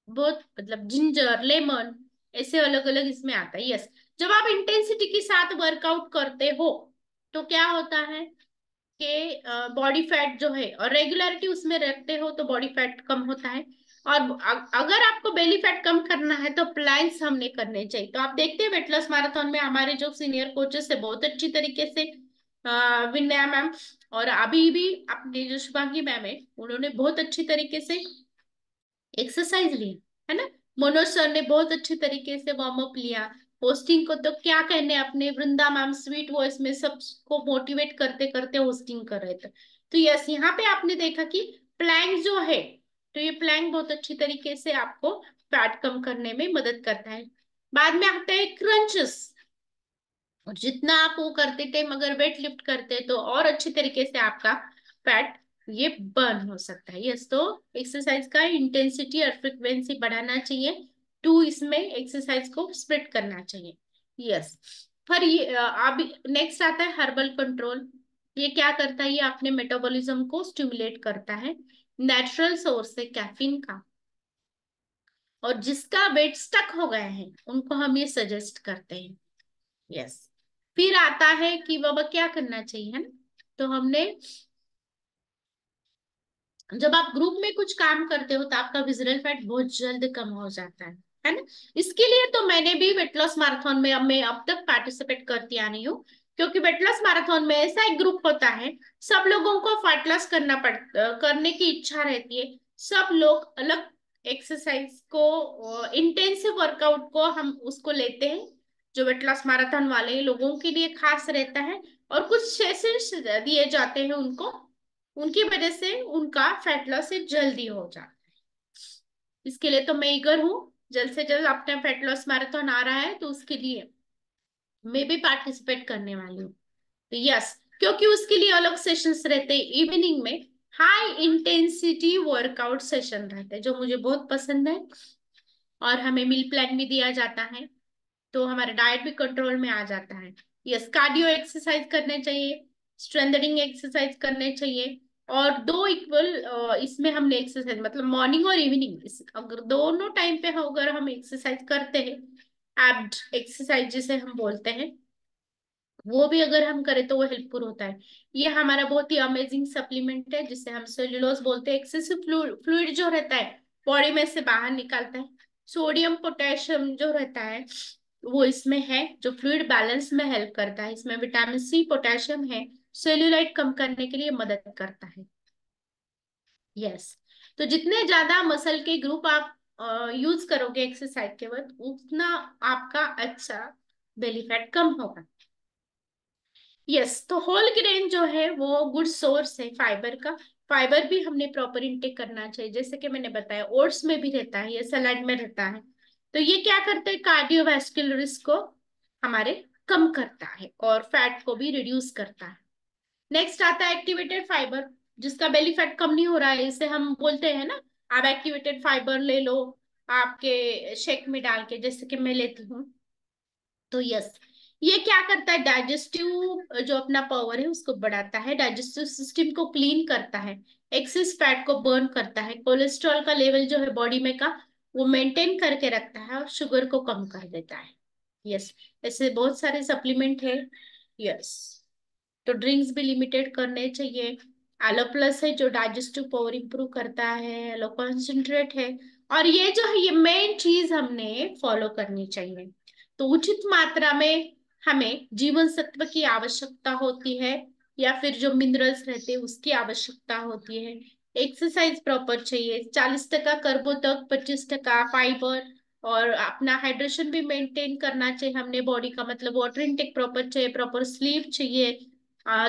बहुत मतलब जिंजर, लेमन, ऐसे अलग अलग इसमें आता है। यस, जब आप इंटेंसिटी के साथ वर्कआउट करते हो तो क्या होता है कि बॉडी फैट जो है, और रेगुलरिटी उसमें रखते हो तो बॉडी फैट कम होता है। और अगर आपको बेली फैट कम करना है तो प्लैंक्स हमने करने चाहिए। तो आप देखते हैं वेट लॉस मैराथन में हमारे जो सीनियर कोचेस है बहुत अच्छी तरीके से, विनया मैम और अभी भी अपने जो शुभांगी मैम है, उन्होंने बहुत अच्छी तरीके से एक्सरसाइज लिया है ना। मनोज सर ने बहुत अच्छे तरीके से वार्म अप लिया। होस्टिंग को तो क्या कहने, अपने वृंदा मैम स्वीट वॉइस में सबको मोटिवेट करते करते होस्टिंग कर रहे थे। तो यस, यहाँ पे आपने देखा कि प्लैंक जो है, तो ये प्लैंक बहुत अच्छी तरीके से आपको फैट कम करने में मदद करता है। बाद में आता है क्रंचेस, और जितना आप वो करते टाइम अगर वेट लिफ्ट करते तो और अच्छे तरीके से आपका फैट ये बर्न हो सकता है। यस, तो एक्सरसाइज का इंटेंसिटी और फ्रिक्वेंसी बढ़ाना चाहिए, टू इसमें एक्सरसाइज को स्प्लिट करना चाहिए। यस, फिर ये अब नेक्स्ट आता है हर्बल कंट्रोल। ये क्या करता है, ये अपने मेटाबॉलिज्म को स्टिमुलेट करता है, नेचुरल सोर्स है कैफीन का, और जिसका वेट स्टक हो गया है उनको हम ये सजेस्ट करते हैं। यस, फिर आता है कि बाबा क्या करना चाहिए, है ना। तो हमने, जब आप ग्रुप में कुछ काम करते हो तो आपका विजरल फैट बहुत जल्द कम हो जाता है ना। इसके लिए तो मैंने भी वेट लॉस मैराथन में अब तक पार्टिसिपेट करती आ रही हूँ, क्योंकि वेट लॉस मैराथन में ऐसा एक ग्रुप होता है, सब लोगों को फैट लॉस करने की इच्छा रहती है। सब लोग अलग एक्सरसाइज को, इंटेंसिव वर्कआउट को हम उसको लेते हैं, जो वेट लॉस मैराथन वाले लोगों के लिए खास रहता है, और कुछ सेशंस दिए जाते हैं उनको, उनकी वजह से उनका फैट लॉस से जल्दी हो जाता है। इसके लिए तो मैं ईगर हूँ, जल्द से जल्द अपना फैट लॉस मैराथन आ रहा है तो उसके लिए मैं भी पार्टिसिपेट करने वाली हूँ। तो यस, क्योंकि उसके लिए अलग सेशंस रहते हैं इवनिंग में, हाई इंटेंसिटी वर्कआउट सेशन रहते हैं जो मुझे बहुत पसंद है, और हमें मील प्लान भी दिया जाता है, तो हमारा डाइट भी कंट्रोल में आ जाता है। यस, कार्डियो एक्सरसाइज करने चाहिए, स्ट्रेंथनिंग एक्सरसाइज करने चाहिए, और दो इक्वल इसमें हमने एक्सरसाइज मतलब मॉर्निंग और इवनिंग, अगर दोनों टाइम पे अगर हम एक्सरसाइज करते हैं, एब्ड एक्सरसाइज जिसे हम बोलते हैं, वो भी अगर हम करें तो वो हेल्पफुल होता है। ये हमारा बहुत ही अमेजिंग सप्लीमेंट है जिसे हम सेल्यूलोज बोलते हैं। एक्सेसिव फ्लूइड जो रहता है बॉडी में से बाहर निकालता है। सोडियम पोटेशियम जो रहता है वो इसमें है, जो फ्लूइड बैलेंस में हेल्प करता है। इसमें विटामिन सी, पोटेशियम है, सेल्यूलाइट कम करने के लिए मदद करता है। यस, तो जितने ज्यादा मसल के ग्रुप आप यूज करोगे एक्सरसाइज के वक्त, उतना आपका अच्छा बेली फैट कम होगा। यस, तो होल ग्रेन जो है वो गुड सोर्स है फाइबर का। फाइबर भी हमने प्रॉपर इंटेक करना चाहिए, जैसे कि मैंने बताया ओट्स में भी रहता है, ये सलाड में रहता है। तो ये क्या करते हैं, कार्डियोवास्कुलर रिस्क को हमारे कम करता है और फैट को भी रिड्यूस करता है। नेक्स्ट आता है एक्टिवेटेड फाइबर, जिसका बेली फैट कम नहीं हो रहा है, इसे हम बोलते हैं ना, आप एक्टिवेटेड फाइबर ले लो आपके शेक में डाल के, जैसे कि मैं लेती हूँ। तो यस, ये क्या करता है, डाइजेस्टिव जो अपना पावर है उसको बढ़ाता है, डाइजेस्टिव सिस्टम को क्लीन करता है, एक्सेस फैट को बर्न करता है, कोलेस्ट्रॉल का लेवल जो है बॉडी में का वो मेंटेन करके रखता है, और शुगर को कम कर देता है। यस, ऐसे बहुत सारे सप्लीमेंट है। यस, तो ड्रिंक्स भी लिमिटेड करने चाहिए। एलो प्लस है जो डाइजेस्टिव पावर इंप्रूव करता है, एलो कॉन्सेंट्रेट है और ये जो है ये मेन चीज हमने फॉलो करनी चाहिए। तो उचित मात्रा में हमें जीवन सत्व की आवश्यकता होती है, या फिर जो मिनरल्स रहते हैं उसकी आवश्यकता होती है। एक्सरसाइज प्रॉपर चाहिए, 40% कर्बोदक, 25% फाइबर, और अपना हाइड्रेशन भी मेंटेन करना चाहिए हमने बॉडी का, मतलब वाटर इनटेक प्रॉपर चाहिए, प्रॉपर स्लीप चाहिए,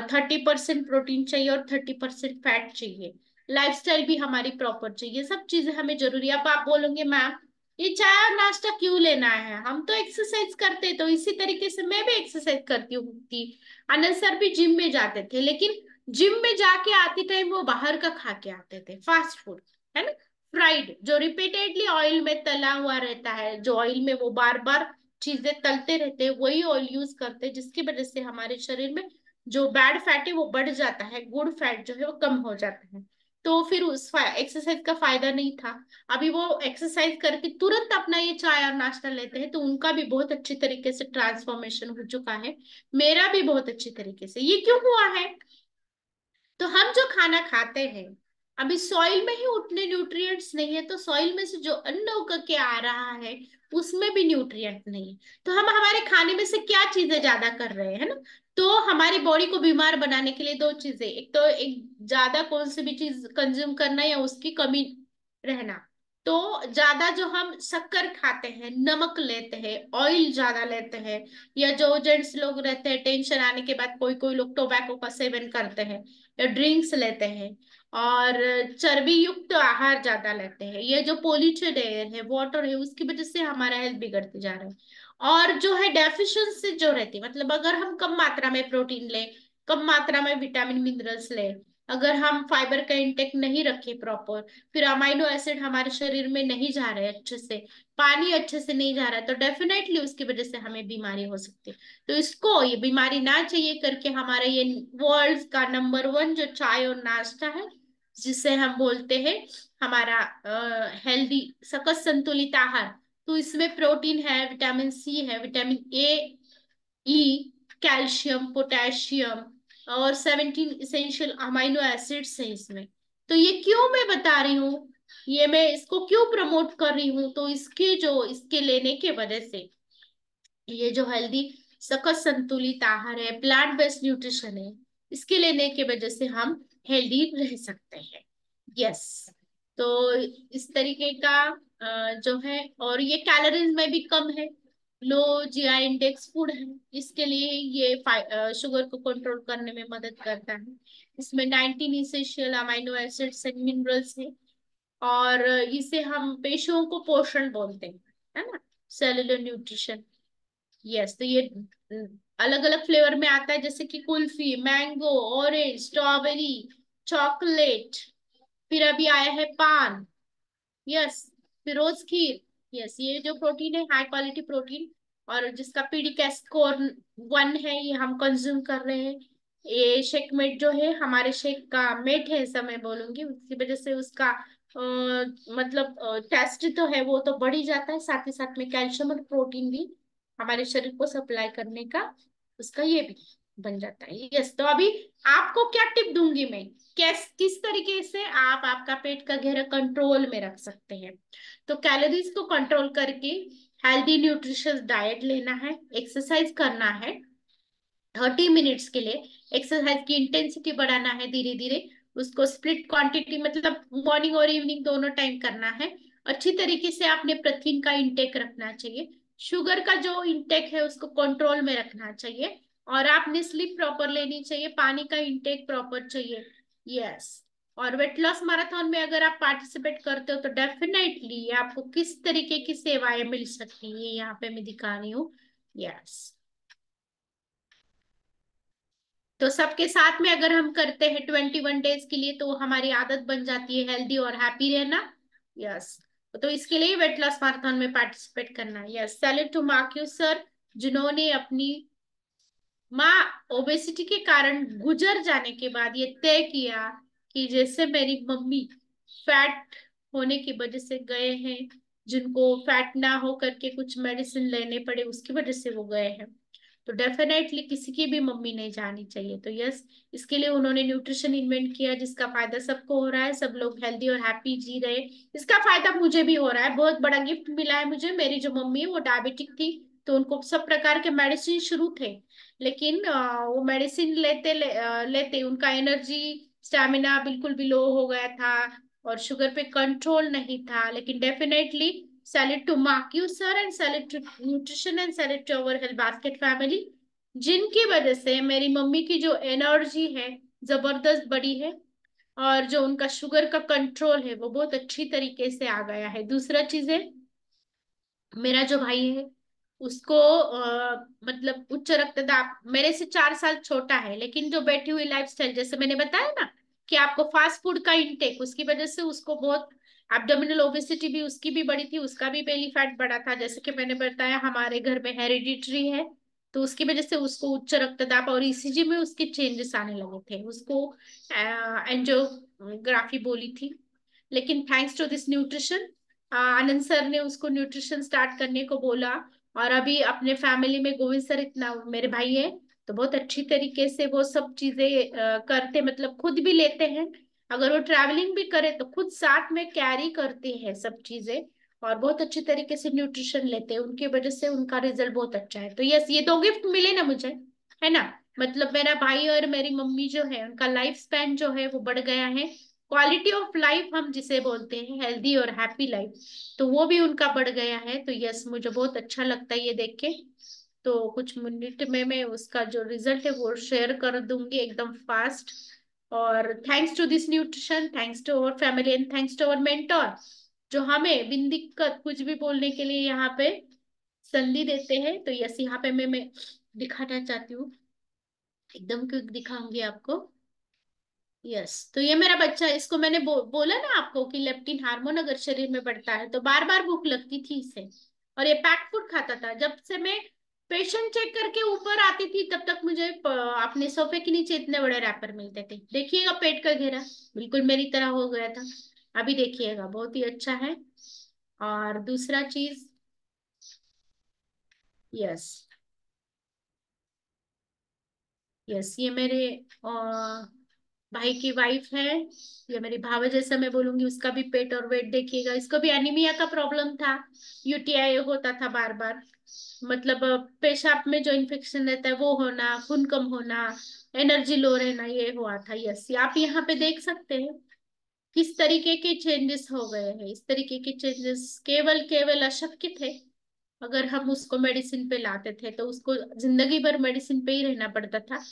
30% प्रोटीन चाहिए और 30% फैट चाहिए। लाइफस्टाइल भी हमारी प्रॉपर चाहिए, सब चीजें हमें जरूरी है। अब आप बोलोगे मैम ये चाय और नाश्ता क्यों लेना है, हम तो एक्सरसाइज करते, तो इसी तरीके से मैं भी एक्सरसाइज करती हूँ कि आनंद सर भी जिम में जाते थे, लेकिन जिम में जाके आते टाइम वो बाहर का खा के आते थे, फास्ट फूड, है ना, फ्राइड, जो रिपीटेडली ऑयल में तला हुआ रहता है, जो ऑयल में वो बार बार चीजें तलते रहते हैं, वही ऑयल यूज करते हैं, जिसकी वजह से हमारे शरीर में जो बैड फैट है वो बढ़ जाता है, गुड फैट जो है वो कम हो जाता है। तो फिर उस एक्सरसाइज का फायदा नहीं था। अभी वो एक्सरसाइज करके तुरंत अपना ये चाय और नाश्ता लेते हैं, तो उनका भी बहुत अच्छी तरीके से ट्रांसफॉर्मेशन हो चुका है, मेरा भी बहुत अच्छी तरीके से। ये क्यों हुआ है? तो हम जो खाना खाते हैं, अभी सॉइल में ही उतने न्यूट्रिएंट्स नहीं है, तो सॉइल में से जो अन्न उग के आ रहा है उसमें भी न्यूट्रिएंट नहीं है, तो हम हमारे खाने में से क्या चीजें ज्यादा कर रहे हैं, है ना। तो हमारी बॉडी को बीमार बनाने के लिए दो चीजें, एक तो एक ज्यादा कौन सी भी चीज कंज्यूम करना या उसकी कमी रहना। तो ज्यादा जो हम शक्कर खाते हैं, नमक लेते हैं, ऑयल ज्यादा लेते हैं, या जो जेंट्स लोग रहते हैं टेंशन आने के बाद कोई कोई लोग टोबैको का सेवन करते हैं या ड्रिंक्स लेते हैं, और चर्बी युक्त आहार ज्यादा लेते हैं, ये जो पोल्यूटेड एयर है, वाटर है, उसकी वजह से हमारा हेल्थ बिगड़ते जा रहा है। और जो है डेफिशिएंसी जो रहती है, मतलब अगर हम कम मात्रा में प्रोटीन लें, कम मात्रा में विटामिन मिनरल्स लें, अगर हम फाइबर का इंटेक नहीं रखें प्रॉपर, फिर अमाइनो एसिड हमारे शरीर में नहीं जा रहे अच्छे से, पानी अच्छे से नहीं जा रहा है, तो डेफिनेटली उसकी वजह से हमें बीमारी हो सकती है। तो इसको ये बीमारी ना चाहिए करके हमारा ये वर्ल्ड का नंबर वन जो चाय और नाश्ता है, जिसे हम बोलते हैं हमारा हेल्दी सकस संतुलित आहार, तो इसमें प्रोटीन है, विटामिन सी है, vitamin A, E, calcium, potassium, और 17 इसेंशियल अमाइनो एसिड्स है इसमें। तो ये क्यों मैं बता रही हूँ, ये मैं इसको क्यों प्रमोट कर रही हूँ, तो इसके जो इसके लेने के वजह से ये जो हेल्दी सकस संतुलित आहार है, प्लांट बेस्ड न्यूट्रिशन है, इसके लेने की वजह से हम हेल्दी रह सकते हैं। यस। तो इस तरीके का जो है, और ये कैलोरीज में भी कम है, लो जीआई इंडेक्स फूड है, इसके लिए ये शुगर को कंट्रोल करने में मदद करता है। इसमें 19 essential amino acids and minerals है, और इसे हम पेशियों को पोषण बोलते हैं, है ना, सेलुलर न्यूट्रिशन। यस। तो ये अलग अलग फ्लेवर में आता है, जैसे कि kulfi, mango, orange, strawberry, chocolate, फिर अभी आया है पान। यस। फिर रोज खीर। यस, ये जो प्रोटीन है हाई क्वालिटी प्रोटीन, और जिसका पीडी स्कोर 1 है, ये हम कंज्यूम कर रहे हैं। ये शेक मेट जो है हमारे शेक का मेट है, ऐसा मैं बोलूंगी, उसकी वजह से उसका मतलब टेस्ट तो है वो तो बढ़ ही जाता है, साथ ही साथ में कैल्शियम और प्रोटीन भी हमारे शरीर को सप्लाई करने का उसका ये भी बन जाता है। यस। तो अभी आपको क्या टिप दूंगी मैं, किस तरीके से आप आपका पेट का घेरा कंट्रोल में रख सकते हैं। तो कैलोरीज को कंट्रोल करके हेल्दी न्यूट्रिशियस डाइट लेना है, एक्सरसाइज करना है 30 मिनट्स के लिए, एक्सरसाइज की इंटेंसिटी बढ़ाना है धीरे धीरे, उसको स्प्लिट क्वांटिटी, मतलब मॉर्निंग और इवनिंग दोनों टाइम करना है। अच्छी तरीके से आपने प्रोटीन का इंटेक रखना चाहिए, शुगर का जो इंटेक है उसको कंट्रोल में रखना चाहिए, और आपने स्लीप प्रॉपर लेनी चाहिए, पानी का इंटेक प्रॉपर चाहिए। यस। और वेट लॉस मैराथन में अगर आप पार्टिसिपेट करते हो तो डेफिनेटली आपको किस तरीके की सेवाएं मिल सकती है, यहाँ पे मैं दिखा रही हूँ। यस। तो सबके साथ में अगर हम करते हैं 21 डेज के लिए, तो हमारी आदत बन जाती है हेल्दी और हैप्पी रहना। यस। तो इसके लिए वेट लॉस मैराथन में पार्टिसिपेट करना है। यस, सैल्यूट टू मार्क्यू सर, जिन्होंने अपनी माँ ओबेसिटी के कारण गुजर जाने के बाद ये तय किया कि जैसे मेरी मम्मी फैट होने की वजह से गए हैं, जिनको फैट ना हो करके कुछ मेडिसिन लेने पड़े उसकी वजह से वो गए हैं, तो डेफिनेटली किसी की भी मम्मी नहीं जानी चाहिए। तो यस, इसके लिए उन्होंने न्यूट्रिशन इन्वेंट किया, जिसका फायदा सबको हो रहा है, सब लोग हेल्दी और हैप्पी जी रहे। इसका फायदा मुझे भी हो रहा है, बहुत बड़ा गिफ्ट मिला है मुझे। मेरी जो मम्मी है वो डायबिटिक थी, तो उनको सब प्रकार के मेडिसिन शुरू थे, लेकिन वो मेडिसिन लेते उनका एनर्जी स्टैमिना बिल्कुल भी लो हो गया था, और शुगर पे कंट्रोल नहीं था। लेकिन डेफिनेटली सैल्यूट टू मार्क्यू sir, and salute to nutrition, and salute to our health basket family, जिनकी वजह से मेरी मम्मी की जो एनर्जी है जबरदस्त बढ़ी है, और जो उनका शुगर का कंट्रोल है वो बहुत अच्छी तरीके से आ गया है। दूसरा चीज है, मेरा जो भाई है उसको मतलब उच्च रक्तदाब, मेरे से 4 साल छोटा है, लेकिन जो बैठी हुई लाइफस्टाइल, जैसे मैंने बताया ना कि आपको फास्ट फूड का इंटेक, उसकी वजह से उसको बहुत एब्डोमिनल ओबेसिटी भी उसकी भी बढ़ी थी, उसका भी बेली फैट बढ़ा था। जैसे कि मैंने बताया हमारे घर में हेरिडिटरी है, तो उसकी वजह से उसको उच्च रक्तदाब और ईसीजी में उसके चेंजेस आने लगे थे, उसको एंजियोग्राफी बोली थी। लेकिन thanks to this nutrition, Anand sir ने उसको न्यूट्रिशन स्टार्ट करने को बोला, और अभी अपने फैमिली में गोविंद सर, इतना मेरे भाई है, तो बहुत अच्छी तरीके से वो सब चीजें करते, मतलब खुद भी लेते हैं, अगर वो ट्रैवलिंग भी करे तो खुद साथ में कैरी करते हैं सब चीजें, और बहुत अच्छी तरीके से न्यूट्रिशन लेते हैं, उनकी वजह से उनका रिजल्ट बहुत अच्छा है। तो यस, ये 2 गिफ्ट मिले ना मुझे, है ना, मतलब मेरा भाई और मेरी मम्मी जो है उनका लाइफ स्पैन जो है वो बढ़ गया है, क्वालिटी ऑफ लाइफ हम जिसे बोलते हैं, हेल्दी और हैप्पी लाइफ, तो वो भी उनका बढ़ गया है। तो यस, मुझे बहुत अच्छा लगता है ये देख के। तो कुछ मिनट में मैं उसका जो रिजल्ट है वो शेयर कर दूंगी एकदम फास्ट। और thanks to this nutrition, thanks to our family, and thanks to our mentor, जो हमें बिन दिक्कत कुछ भी बोलने के लिए यहाँ पे संधि देते हैं। तो यस, यहाँ पे मैं दिखाना चाहती हूँ, एकदम क्विक दिखाऊंगी आपको। यस, तो ये मेरा बच्चा, इसको मैंने बोला ना आपको कि लेप्टिन हार्मोन अगर शरीर में बढ़ता है तो बार बार भूख लगती थी इसे, और ये पैक फूड खाता था। जब से मैं पेशेंट चेक करके ऊपर आती थी तब तक मुझे अपने सोफे के नीचे इतने बड़े रैपर मिलते थे। देखिएगा पेट का घेरा बिल्कुल मेरी तरह हो गया था, अभी देखिएगा बहुत ही अच्छा है। और दूसरा चीज, यस, यस, ये मेरे भाई की वाइफ है, ये मेरी भावे जैसा मैं बोलूंगी, उसका भी पेट और वेट देखिएगा, इसको भी एनीमिया का प्रॉब्लम था, यूटीआई होता था बार बार, मतलब पेशाब में जो इन्फेक्शन रहता है वो होना, खून कम होना, एनर्जी लो रहना, ये हुआ था। यस, आप यहाँ पे देख सकते हैं किस तरीके के चेंजेस हो गए हैं। इस तरीके के चेंजेस केवल केवल अशक्य थे, अगर हम उसको मेडिसिन पे लाते थे तो उसको जिंदगी भर मेडिसिन पे ही रहना पड़ता था,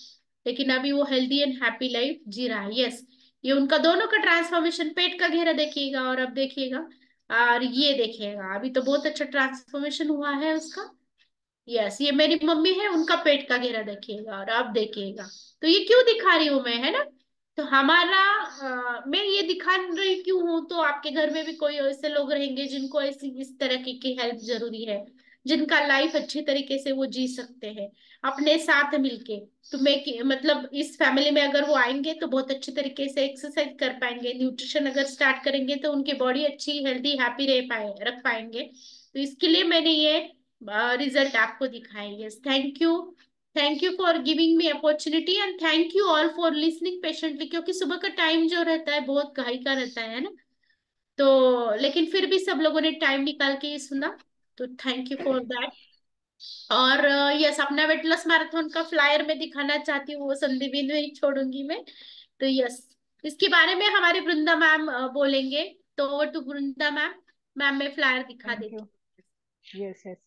लेकिन अभी वो हेल्दी एंड हैप्पी लाइफ जी रहा है। यस, ये उनका दोनों का ट्रांसफॉर्मेशन, पेट का घेरा देखिएगा और अब देखिएगा, और ये देखिएगा, अभी तो बहुत अच्छा ट्रांसफॉर्मेशन हुआ है उसका। यस, ये मेरी मम्मी है, उनका पेट का घेरा देखिएगा और अब देखिएगा। तो ये क्यों दिखा रही हूँ मैं, है ना, तो हमारा मैं ये दिखा रही क्यों हूँ, तो आपके घर में भी कोई ऐसे लोग रहेंगे जिनको ऐसी इस तरह की हेल्प जरूरी है, जिनका लाइफ अच्छे तरीके से वो जी सकते हैं अपने साथ मिलके। तो मैं मतलब इस फैमिली में अगर वो आएंगे तो बहुत अच्छे तरीके से एक्सरसाइज कर पाएंगे, न्यूट्रिशन अगर स्टार्ट करेंगे तो उनकी बॉडी अच्छी हेल्दी हैप्पी रख पाएंगे। तो इसके लिए मैंने ये रिजल्ट आपको दिखाए। Yes, thank you, thank you for giving me opportunity, and thank you all for listening patiently, क्योंकि सुबह का टाइम जो रहता है बहुत घाई का रहता है ना, तो लेकिन फिर भी सब लोगों ने टाइम निकाल के ये सुना, तो थैंक यू फॉर दैट। और यस, अपना वेट लॉस मैराथन का फ्लायर में दिखाना चाहती हूँ, वो संदीप में ही छोड़ूंगी मैं। तो यस, इसके बारे में हमारे वृंदा मैम बोलेंगे, तो over to Vrinda ma'am. Ma'am मैं फ्लायर दिखा थँक यू. देती yes, yes.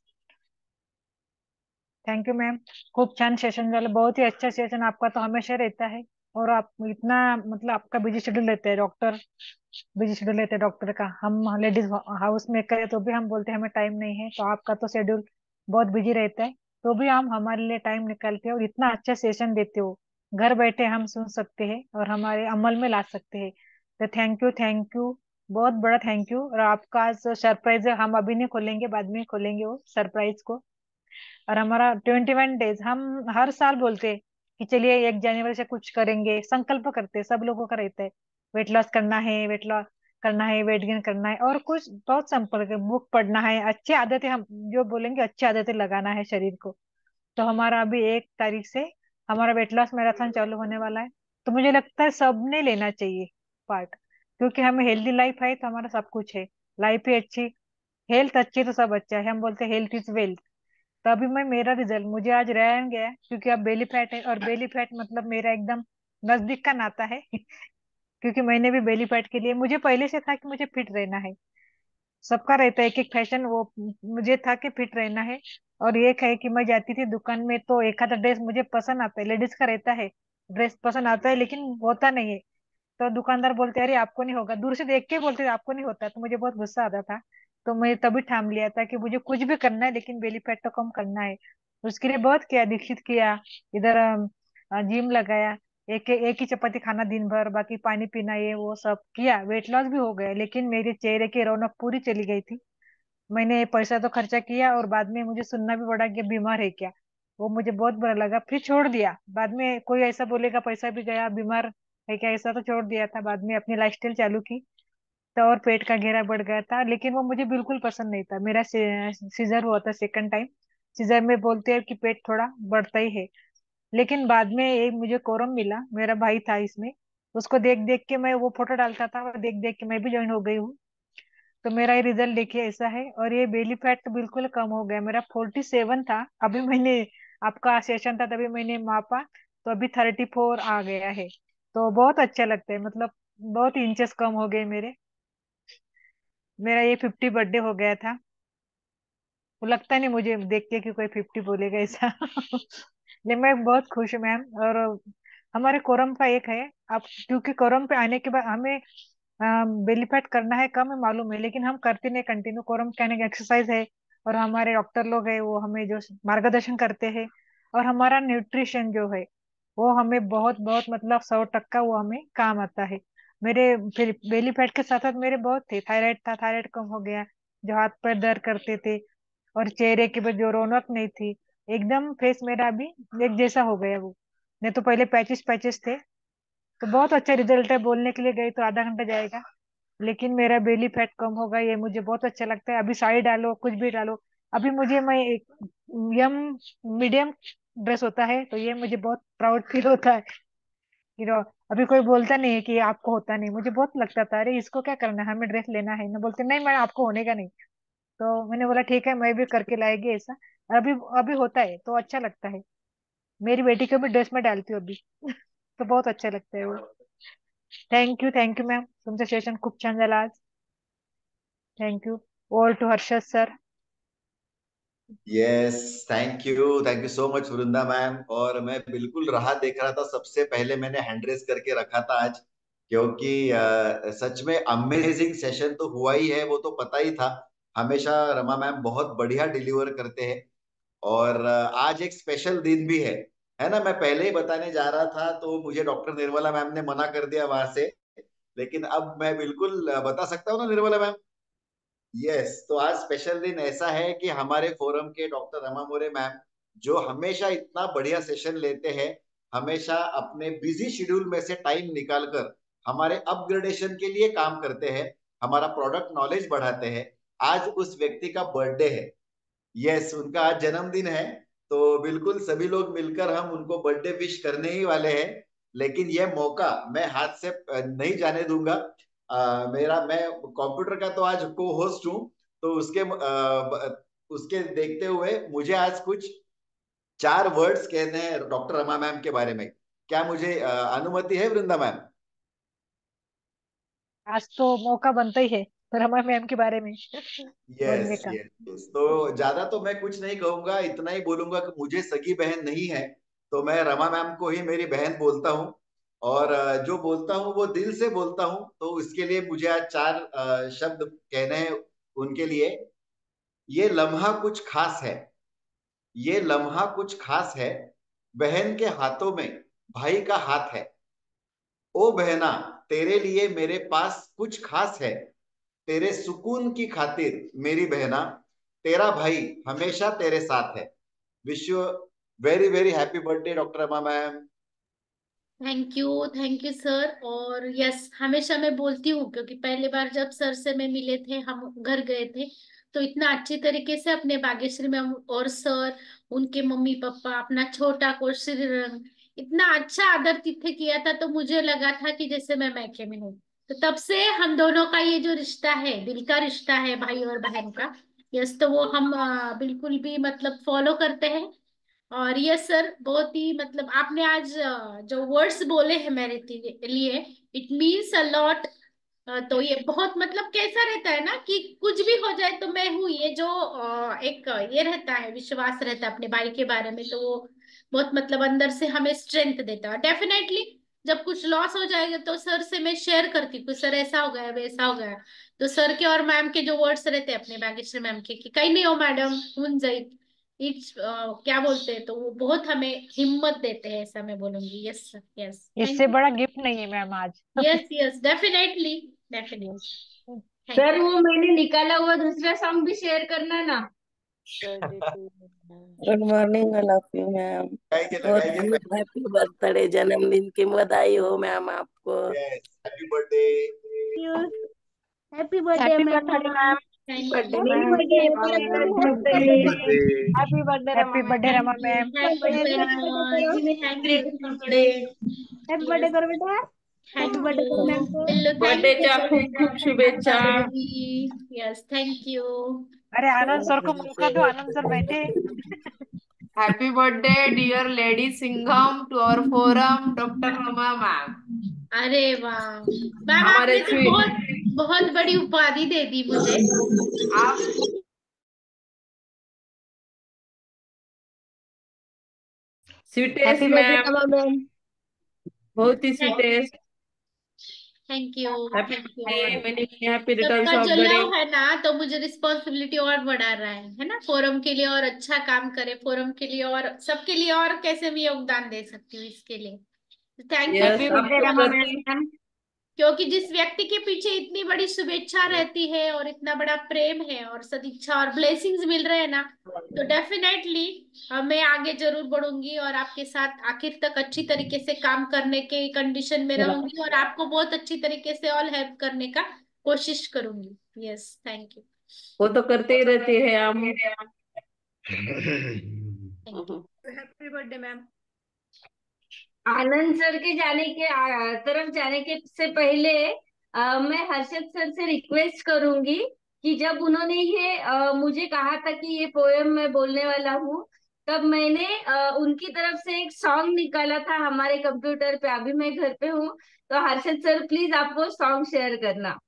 Thank you ma'am. खूप छान सेशन झालं. बहुत ही अच्छा सेशन आपका तो हमेशा रहता है. और आप इतना मतलब आपका बिजी शेड्यूल रहता है डॉक्टर, बिजी शेड्यूल रहता है डॉक्टर का. हम लेडीज हाउस में करें तो भी हम बोलते हैं हमें टाइम नहीं है, तो आपका तो शेड्यूल बहुत बिजी रहता है, तो भी हम हमारे लिए टाइम निकालते हैं और इतना अच्छा सेशन देते हो. घर बैठे हम सुन सकते हैं और हमारे अमल में ला सकते हैं. तो थैंक यू, थैंक यू, बहुत बड़ा थैंक यू. और आपका जो सरप्राइज है हम अभी नहीं खोलेंगे, बाद में खोलेंगे वो सरप्राइज को. और हमारा 21 डेज हम हर साल बोलते हैं कि चलिए 1 जनवरी से कुछ करेंगे, संकल्प करते हैं, सब लोगों का रहता है. वेट लॉस करना है, वेट लॉस करना है, वेट गेन करना है, और कुछ बहुत सिंपल है, बुक पढ़ना है, अच्छी आदतें हम जो बोलेंगे अच्छी आदतें लगाना है शरीर को. तो हमारा अभी 1 तारीख से हमारा वेट लॉस मैराथन चालू होने वाला है। तो मुझे लगता है सबने लेना चाहिए पार्ट, क्योंकि हमें हेल्दी लाइफ है तो हमारा सब कुछ है। लाइफ ही अच्छी, हेल्थ अच्छी तो सब अच्छा है। हम बोलते हैं हेल्थ इज वेल्थ। तो अभी मैं मेरा रिजल्ट मुझे आज रैन गया, क्योंकि अब बेली फैट है, और बेली फैट मतलब मेरा एकदम नजदीक का नाता है। क्योंकि मैंने भी बेली फैट के लिए, मुझे पहले से था कि मुझे फिट रहना है। सबका रहता है एक एक फैशन, वो मुझे था कि फिट रहना है। और ये है कि मैं जाती थी दुकान में तो एक आधा ड्रेस मुझे पसंद आता है, लेडीज का रहता है, ड्रेस पसंद आता है लेकिन होता नहीं है। तो दुकानदार बोलते अरे आपको नहीं होगा, दूर से देख के बोलते आपको नहीं होता, तो मुझे बहुत गुस्सा आता था। तो मैं तभी ठान लिया था कि मुझे कुछ भी करना है लेकिन बेली फैट तो कम करना है। उसके लिए बहुत किया, दीक्षित किया, इधर जिम लगाया, एक ही चपाती खाना दिन भर, बाकी पानी पीना, ये वो सब किया, वेट लॉस भी हो गया, लेकिन मेरे चेहरे की रौनक पूरी चली गई थी। मैंने पैसा तो खर्चा किया और बाद में मुझे सुनना भी पड़ा कि बीमार है क्या। वो मुझे बहुत बुरा लगा, फिर छोड़ दिया। बाद में कोई ऐसा बोलेगा पैसा भी गया, बीमार है क्या, ऐसा तो छोड़ दिया था। बाद में अपनी लाइफस्टाइल चालू की तो और पेट का घेरा बढ़ गया था, लेकिन वो मुझे बिल्कुल पसंद नहीं था। मेरा सीजर हुआ था सेकंड टाइम। सीजर में बोलते हैं कि पेट थोड़ा बढ़ता ही है। लेकिन बाद में एक मुझे कोरम मिला, मेरा भाई था इसमें, उसको देख देख के मैं, वो फोटो डालता था और देख देख के मैं भी ज्वाइन हो गई हूँ। तो मेरा ये रिजल्ट देखिए ऐसा है। और ये बेली फैट तो बिल्कुल कम हो गया, मेरा 47 था, अभी मैंने, आपका सेशन था तभी मैंने मापा, तो अभी 34 आ गया है। तो बहुत अच्छा लगता है, मतलब बहुत इंचेस कम हो गए मेरे। मेरा ये 50 बर्थडे हो गया था। वो लगता नहीं मुझे देख के कि कोई 50 बोलेगा ऐसा। लेकिन मैं बहुत खुश हूँ मैम। और हमारे कोरम का एक है, अब क्योंकि कोरम पे आने के बाद हमें बेली फैट करना है कम है मालूम है, लेकिन हम करते नहीं कंटिन्यू। कोरम कहने का एक्सरसाइज है, और हमारे डॉक्टर लोग हैं वो हमें जो मार्गदर्शन करते हैं, और हमारा न्यूट्रिशन जो है वो हमें बहुत बहुत मतलब 100% वो हमें काम आता है। मेरे फिर बेली फैट के साथ साथ मेरे बहुत थे, थायराइड था, थायराइड कम हो गया, जो हाथ पैर दर्द करते थे, और चेहरे की भी जो रौनक नहीं थी, एकदम फेस मेरा अभी एक जैसा हो गया वो। नहीं तो पहले पैचेस पैचेस थे। तो बहुत अच्छा रिजल्ट है, बोलने के लिए गई तो आधा घंटा जाएगा, लेकिन मेरा बेली फैट कम होगा, ये मुझे बहुत अच्छा लगता है। अभी साड़ी डालो कुछ भी डालो, अभी मुझे, मैं एक यम मीडियम ड्रेस होता है तो ये मुझे बहुत प्राउड फील होता है कि अभी कोई बोलता नहीं है कि आपको होता नहीं, मुझे बहुत लगता था अरे इसको क्या करना है, हमें ड्रेस लेना है ना, बोलते नहीं मैं आपको होने का नहीं। तो मैंने बोला ठीक है, मैं भी करके लाएगी ऐसा। अभी अभी होता है तो अच्छा लगता है। मेरी बेटी को भी ड्रेस में डालती हूँ अभी। तो बहुत अच्छा लगता है वो। थँक यू मॅम, तुमचं सेशन खूप छान झालं आज। Thank you. Over to Harshad sir. Yes, thank you so much Vrinda ma'am. और मैं बिल्कुल राह देख रहा था, सबसे पहले मैंने हैंड रेस करके रखा था आज, क्योंकि सच में अमेजिंग सेशन तो हुआ ही है, वो तो पता ही था। हमेशा रमा मैम बहुत बढ़िया डिलीवर करते हैं। और आज एक स्पेशल दिन भी है ना। मैं पहले ही बताने जा रहा था तो मुझे डॉक्टर निर्मला मैम ने मना कर दिया वहां से, लेकिन अब मैं बिल्कुल बता सकता हूँ ना निर्मला मैम। यस, तो आज स्पेशल दिन ऐसा है कि हमारे फोरम के डॉक्टर रमा मोरे मैम, जो हमेशा इतना बढ़िया सेशन लेते हैं, हमेशा अपने बिजी शेड्यूल में से टाइम निकालकर हमारे अपग्रेडेशन के लिए काम करते हैं, हमारा प्रोडक्ट नॉलेज बढ़ाते हैं। आज उस व्यक्ति का बर्थडे है। यस, उनका आज जन्मदिन है। तो बिल्कुल सभी लोग मिलकर हम उनको बर्थडे विश करने ही वाले हैं। लेकिन यह मौका मैं हाथ से नहीं जाने दूंगा। मैं कंप्यूटर का तो आज को होस्ट हूँ, तो उसके देखते हुए मुझे आज कुछ 4 वर्ड्स कहने हैं डॉक्टर रमा मैम के बारे में। क्या मुझे अनुमति है वृंदा मैम? आज तो मौका बनता ही है रमा मैम के बारे में बोलने यस का। यस यस, तो ज्यादा तो मैं कुछ नहीं कहूंगा, इतना ही बोलूंगा कि मुझे सगी बहन नहीं है, तो मैं रमा मैम को ही मेरी बहन बोलता हूँ। और जो बोलता हूँ वो दिल से बोलता हूँ, तो इसके लिए मुझे आज 4 शब्द कहने हैं उनके लिए। ये लम्हा कुछ खास है, ये लम्हा कुछ खास है, बहन के हाथों में भाई का हाथ है। ओ बहना, तेरे लिए मेरे पास कुछ खास है, तेरे सुकून की खातिर मेरी बहना, तेरा भाई हमेशा तेरे साथ है। Wish you very very happy birthday doctor अमा मैम। Thank you sir. और यस, हमेशा मैं बोलती हूँ, क्योंकि पहली बार जब सर से मैं मिले थे, हम घर गए थे, तो इतना अच्छी तरीके से अपने भाग्यश्री मैम और सर, उनके मम्मी पापा, अपना छोटा को श्रीरंग, इतना अच्छा आदर तिथ्य किया था, तो मुझे लगा था कि जैसे मैं मैके में हूँ। तो तब से हम दोनों का ये जो रिश्ता है, दिल का रिश्ता है भाई और बहन का, यस, तो वो हम बिल्कुल भी मतलब फॉलो करते हैं। और यस सर, बहुत ही मतलब आपने आज जो वर्ड्स बोले हैं मेरे लिए, इट मीन्स अ लॉट। तो ये बहुत मतलब कैसा रहता है ना कि कुछ भी हो जाए तो मैं हूँ, ये जो एक ये रहता है, विश्वास रहता है अपने भाई के बारे में, तो वो बहुत मतलब अंदर से हमें स्ट्रेंथ देता है डेफिनेटली। जब कुछ लॉस हो जाएगा तो सर से मैं शेयर करती हूँ, सर ऐसा हो गया वैसा हो गया, तो सर के और मैम के जो वर्ड्स रहते हैं अपने भाग्यश्री मैम के, कि कहीं नहीं हो मैडम, हुन जाए, इट्स क्या बोलते हैं, तो वो बहुत हमें हिम्मत देते हैं, ऐसा मैं बोलूंगी। यस सर, यस, इससे थैंक यू। बड़ा गिफ्ट नहीं है मैम आज। Yes yes, definitely, definitely, Yes. Thank sir, वो मैंने निकाला हुआ दूसरा सॉन्ग भी शेयर करना ना। Good morning all of you ma'am. लगाएंगे बहुत लगाएंगे। बहुत हैप्पी बर्थडे, जन्मदिन की बधाई हो मैम आपको। Happy birthday. Happy birthday happy ma'am. Birthday ma'am. Thank birthday you, happy ma'am. Birthday, happy birthday. Happy birthday happy Rama birthday ma'am. Rama thank you, ma'am. Thank you very much, happy thank birthday, happy you, birthday करो बेटा। Happy thank birthday you, करो ma'am को। Billu, thank birthday you, च्या खूप खूप शुभेच्छा। Yes, thank you. अरे आनंद sir को मौका दो, आनंद सर बैठे। Happy birthday dear lady Singham to our forum doctor Rama ma'am. अरे वाह मैम, हमारे आपने तो बहुत बहुत बड़ी उपाधि दे दी मुझे। आप sweetest happy birthday ma'am, Rama ma'am. बहुत ही sweetest. Thank you, happy thank you. Birthday, many happy returns सबका ऑफ जो द डे। लव है ना, तो मुझे रिस्पॉन्सिबिलिटी और बढ़ा रहा है ना, फोरम के लिए और अच्छा काम करे, फोरम के लिए और सबके लिए, और कैसे भी योगदान दे सकती हूँ इसके लिए। Thank you happy yes, birthday आपके रमा प्रति मैम। क्योंकि जिस व्यक्ति के पीछे इतनी बड़ी शुभेच्छा रहती है और इतना बड़ा प्रेम है और सदिच्छा और ब्लेसिंग्स मिल रहे हैं ना, तो डेफिनेटली मैं आगे जरूर बढ़ूंगी और आपके साथ आखिर तक अच्छी तरीके से काम करने के कंडीशन में रहूंगी, और आपको बहुत अच्छी तरीके से ऑल हेल्प करने का कोशिश करूंगी। यस, थैंक यू, वो तो करते ही रहते हैं हम। Thank you. Happy birthday ma'am. Anand sir के जाने के तरफ जाने के से पहले मैं हर्षद सर से रिक्वेस्ट करूंगी कि जब उन्होंने ये मुझे कहा था कि ये पोएम मैं बोलने वाला हूँ, तब मैंने उनकी तरफ से एक सॉन्ग निकाला था हमारे कंप्यूटर पे। अभी मैं घर पे हूँ, तो हर्षद सर प्लीज आप वो सॉन्ग शेयर करना।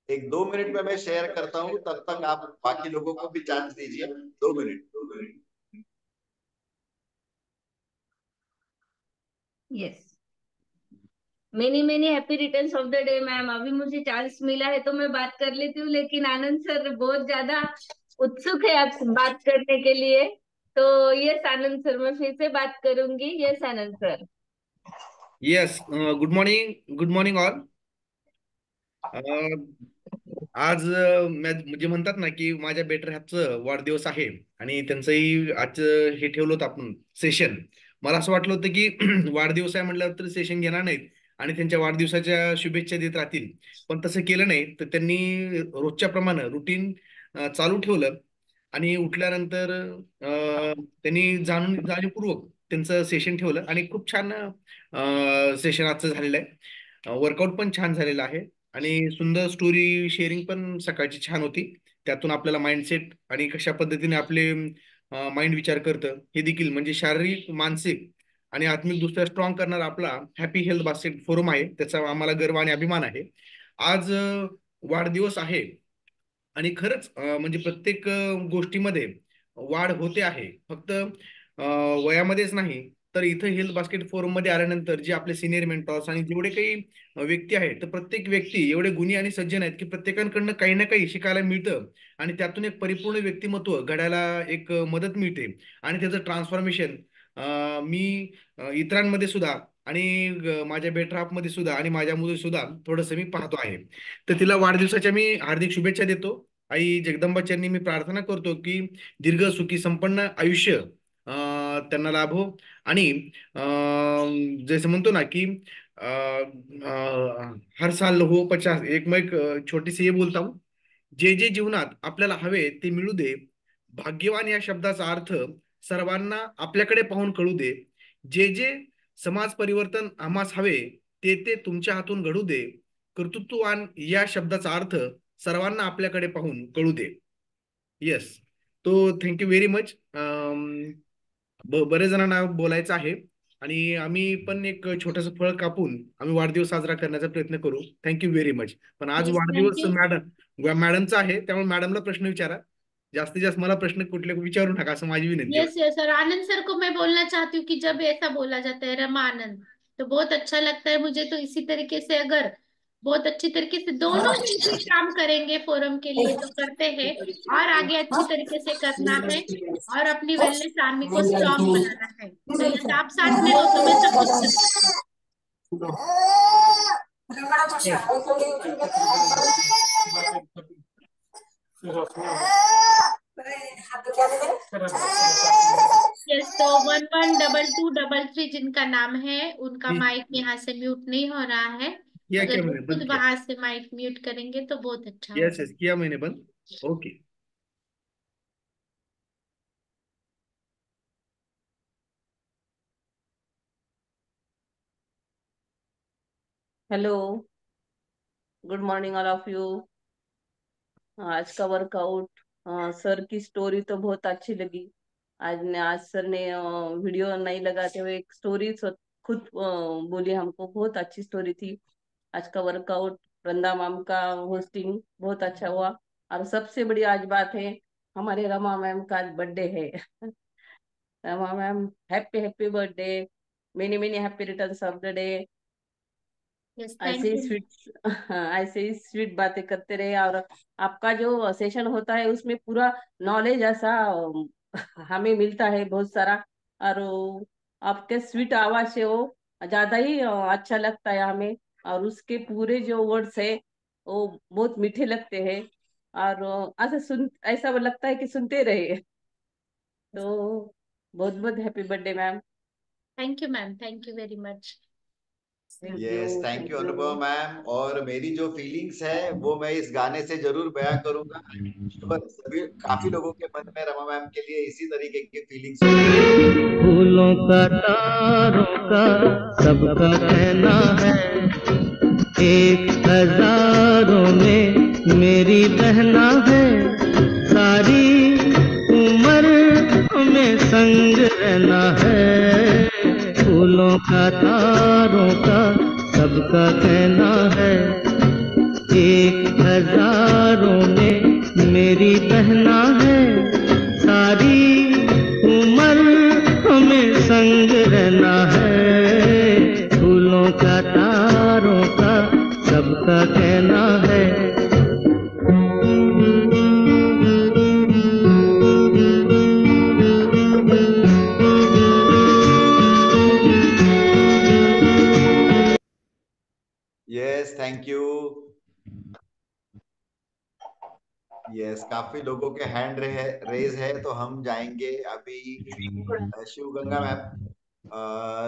एक 2 मिनट में मैं शेयर करता हूँ, तब तक आप बाकी लोगों को भी चांस दीजिए। 2 minute, 2 minute. Yes, many many happy returns of the day ma'am. अभी मुझे चांस मिला है तो मैं बात कर लेती हूँ, लेकिन आनंद सर बहुत ज्यादा उत्सुक है आपसे बात करने के लिए। तो यस आनंद सर, मैं फिर से बात करूंगी। Yes Anand sir. Yes, good morning, good morning all. आज म्हणजे म्हणतात ना की माझ्या बेटर ह्याचं वाढदिवस आहे आणि त्यांचंही आज हे ठेवलं होतं आपण सेशन. मला असं वाटलं होतं की वाढदिवस आहे म्हटल्यावर तर सेशन घेणार नाहीत आणि त्यांच्या वाढदिवसाच्या शुभेच्छा देत राहतील, पण तसं केलं नाही. तर त्यांनी रोजच्या प्रमाणे रुटीन चालू ठेवलं आणि उठल्यानंतर त्यांनी जाणीवपूर्वक त्यांचं सेशन ठेवलं आणि खूप छान सेशन आजचं झालेलं आहे. वर्कआउट पण छान झालेलं आहे आणि सुंदर स्टोरी शेअरिंग पण सकाळची छान होती. त्यातून आपल्याला माइंडसेट आणि कशा पद्धतीने आपले माइंड विचार करतं हे देखील, म्हणजे शारीरिक, मानसिक आणि आत्मिकदृष्ट्या स्ट्रॉंग करणारा आपला हॅपी हेल्थ बास्केट फोरम आहे, त्याचा आम्हाला गर्व आणि अभिमान आहे. आज वाढदिवस आहे आणि खरंच म्हणजे प्रत्येक गोष्टीमध्ये वाढ होते आहे. फक्त वयामध्येच नाही, तर इथं हेल्थ बास्केट फोरम मध्ये आल्यानंतर जे आपले सिनियर मेंटॉर्स आणि जेवढे काही व्यक्ती आहेत, तर प्रत्येक व्यक्ती एवढे गुणी आणि सज्जन आहेत की प्रत्येकाकडनं काही ना काही शिकायला मिळतं आणि त्यातून एक परिपूर्ण व्यक्तिमत्व घडायला एक मदत मिळते आणि त्याचं ट्रान्सफॉर्मेशन मी इतरांमध्ये सुद्धा आणि माझ्या बेटर मध्ये सुद्धा आणि माझ्यामध्ये सुद्धा थोडंसं मी पाहतो आहे. तर तिला वाढदिवसाच्या मी हार्दिक शुभेच्छा देतो. आई जगदंबा चरणी मी प्रार्थना करतो की दीर्घ सुखी संपन्न आयुष्य त्यांना लाभ हो. आणि जसं म्हणतो ना की हर साल हो 50, एक मैं एक छोटी सी ये बोलता हूँ, जे जे जीवनात आपल्याला हवे ते मिळू दे. भाग्यवान या शब्दाचा अर्थ सर्वांना आपल्याकडे पाहून कळू दे. जे जे समाज परिवर्तन आम्हास हवे ते ते तुमच्या हातून घडू दे. कर्तृत्ववान या शब्दाचा अर्थ सर्वांना आपल्याकडे पाहून कळू दे. येस. तो थँक्यू व्हेरी मच. बरेच जणांना बोलायचं आहे आणि आम्ही पण एक छोटस फळ कापून आम्ही वाढदिवस साजरा करण्याचा प्रयत्न करू. Thank you very much. पण आज यस, थैंक वाढदिवस यू. मॅडमचा आहे, त्यामुळे मॅडमला प्रश्न विचारा. जास्तीत जास्त मला प्रश्न कुठले विचारू नका, असं माझी विनंती आहे. यस यस, और आनंद सर को मैं बोलना चाहती हूँ कि जब ऐसा बोला जाता है रमा आनंद, तो बहुत अच्छा लगता है मुझे। तो इसी तरीके से अगर बहुत अच्छी तरीके से दोनों मिलकर काम करेंगे फोरम के लिए तो करते हैं, और आगे अच्छी तरीके से करना है और अपनी वेलनेस आर्मी को स्ट्रांग बनाना है। तो यस, आप साथ में हो तो मैं सब कुछ कर सकती हूँ। यस, तो 112233 जिनका नाम है उनका माइक यहाँ से म्यूट नहीं हो रहा है। किया अगर क्या वो मैंने खुद बंद किया? वहां से माइक म्यूट करेंगे तो बहुत अच्छा यस होगा। यस, किया मैंने बंद. Okay. Hello, good morning all of you. आज का वर्कआउट, सर की स्टोरी तो बहुत अच्छी लगी। आज सर ने वीडियो नहीं लगाते हुए एक स्टोरी खुद बोली हमको, बहुत अच्छी स्टोरी थी। आज का वर्कआउट वृंदा मैम का होस्टिंग बहुत अच्छा हुआ। और सबसे बड़ी आज बात है, हमारे रमा मैम का आज बर्थडे है। Rama ma'am, happy happy birthday, many many happy returns of the day. Yes, ऐसे थैंक ही यू। स्वीट ऐसे ही स्वीट बातें करते रहे। और आपका जो सेशन होता है उसमें पूरा नॉलेज ऐसा हमें मिलता है बहुत सारा। और आपके स्वीट आवाज से वो ज्यादा ही अच्छा लगता है हमें। और उसके पूरे जो वर्ड्स है वो बहुत मीठे लगते हैं। और ऐसा लगता है कि सुनते रहे। तो बहुत बहुत happy birthday ma'am. Thank you ma'am, thank you very much. Thank you, yes, thank thank you you. अनुभव मैम। और मेरी जो फीलिंग्स है वो मैं इस गाने से जरूर बयां करूंगा। श्योर, सभी काफी लोगों के मन में रमा मैम के लिए इसी तरीके की फीलिंग्स होंगी। फूलों का तारों का सबका कहना है, एक हजारों में मेरी बहना है, सारी उम्र हमें संग रहना है। फूलों का तारों का सबका कहना है, एक हजारों में मेरी बहना है, सारी उम्र हमें संग रहना है। फूलों का तारों का सबका कहना है। Yes, thank you. यस, काफी लोगों के हैंड रेज है, तो हम जाएंगे अभी शिव गंगा मैम,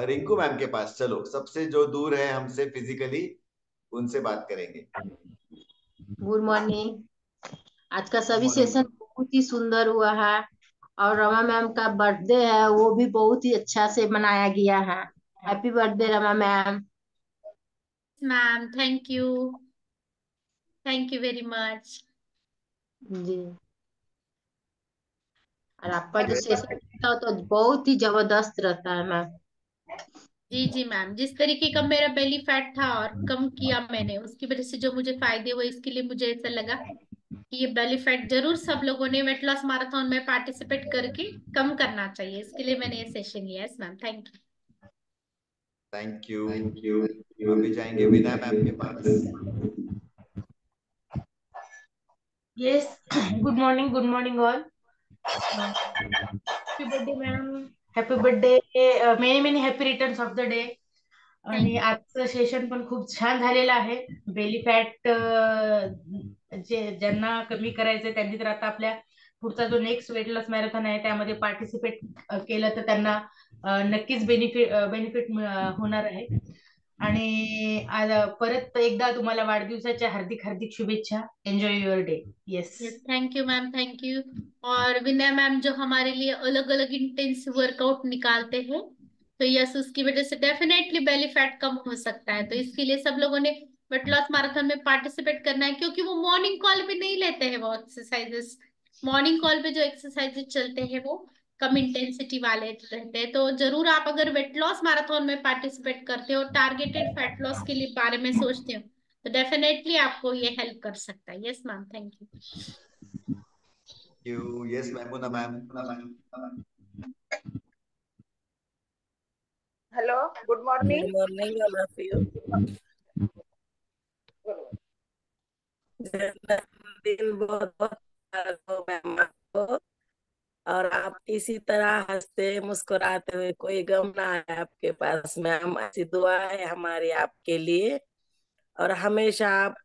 रिंकू मैम के पास। चलो, सबसे जो दूर है हमसे फिजिकली, उनसे बात करेंगे। Good morning. आज का गुड सभी मॉर्निंग। सेशन बहुत ही सुंदर हुआ है, और रमा मैम का बर्थडे है वो भी बहुत ही अच्छा से मनाया गया है। Happy birthday Rama ma'am. Ma'am, thank you very much. जी, और आपका जो सेशन रहता है तो बहुत ही जबरदस्त रहता है मैम। जी जी मैम, जिस तरीके का मेरा बेली फैट था और कम किया मैंने, उसकी वजह से जो मुझे फायदे हुए, इसके लिए मुझे ऐसा लगा कि ये बेली फैट जरूर सब लोगों ने वेट लॉस मैराथन में पार्टिसिपेट करके कम करना चाहिए। इसके लिए मैंने ये सेशन लिया। Yes ma'am, thank you. Thank you. अभी जाएंगे विनय मैम के पास। Yes, good morning all. Happy birthday ma'am. Happy birthday. Many happy returns of the day. आणि आजचं सेशन पण खूप छान झालेलं आहे. बेली फॅट जे ज्यांना कमी करायचं त्यांनी तर आता आपल्या पुढचा जो नेक्स्ट वेट लॉस मॅरेथॉन आहे त्यामध्ये पार्टिसिपेट केलं तर त्यांना नक्कीच बेनिफिट होणार आहे. आणि परत एकदा तुम्हाला वाढदिवसाच्या हार्दिक हार्दिक शुभेच्छा. Enjoy your day. Yes. Thank you ma'am, thank you. और विनय मैम जो हमारे लिए अलग अलग इंटेंसिव वर्कआउट निकालते हैं, तो यस उसकी वजह से डेफिनेटली बेली फैट कम हो सकता है. तो इसके लिए सब लोगों ने वेट लॉस मैराथन में पार्टिसिपेट करना है, क्योंकि वो मॉर्निंग कॉल पे नहीं लेते हैं वो एक्सरसाइजेस. मॉर्निंग कॉल पे जो एक्सरसाइजेस चलते हैं वो कम इंटेंसिटी वाले रहते हैं. तो जरूर आप अगर वेट लॉस मैराथन में पार्टिसिपेट करते हो, टारगेटेड फैट लॉस के लिए बारे में सोचते हो, तो डेफिनेटली आपको ये हेल्प कर सकता है. Yes ma'am, thank you. Yes Maimuna ma'am. Hello, good morning. Good morning all of you. दिन बहुत बहुत मुबारक हो मैम आपको, और आप इसी तरह हंसते मुस्कुराते हुए, कोई गम ना आए आपके पास मैम. ऐसी दुआ है हमारी आपके लिए, और हमेशा आप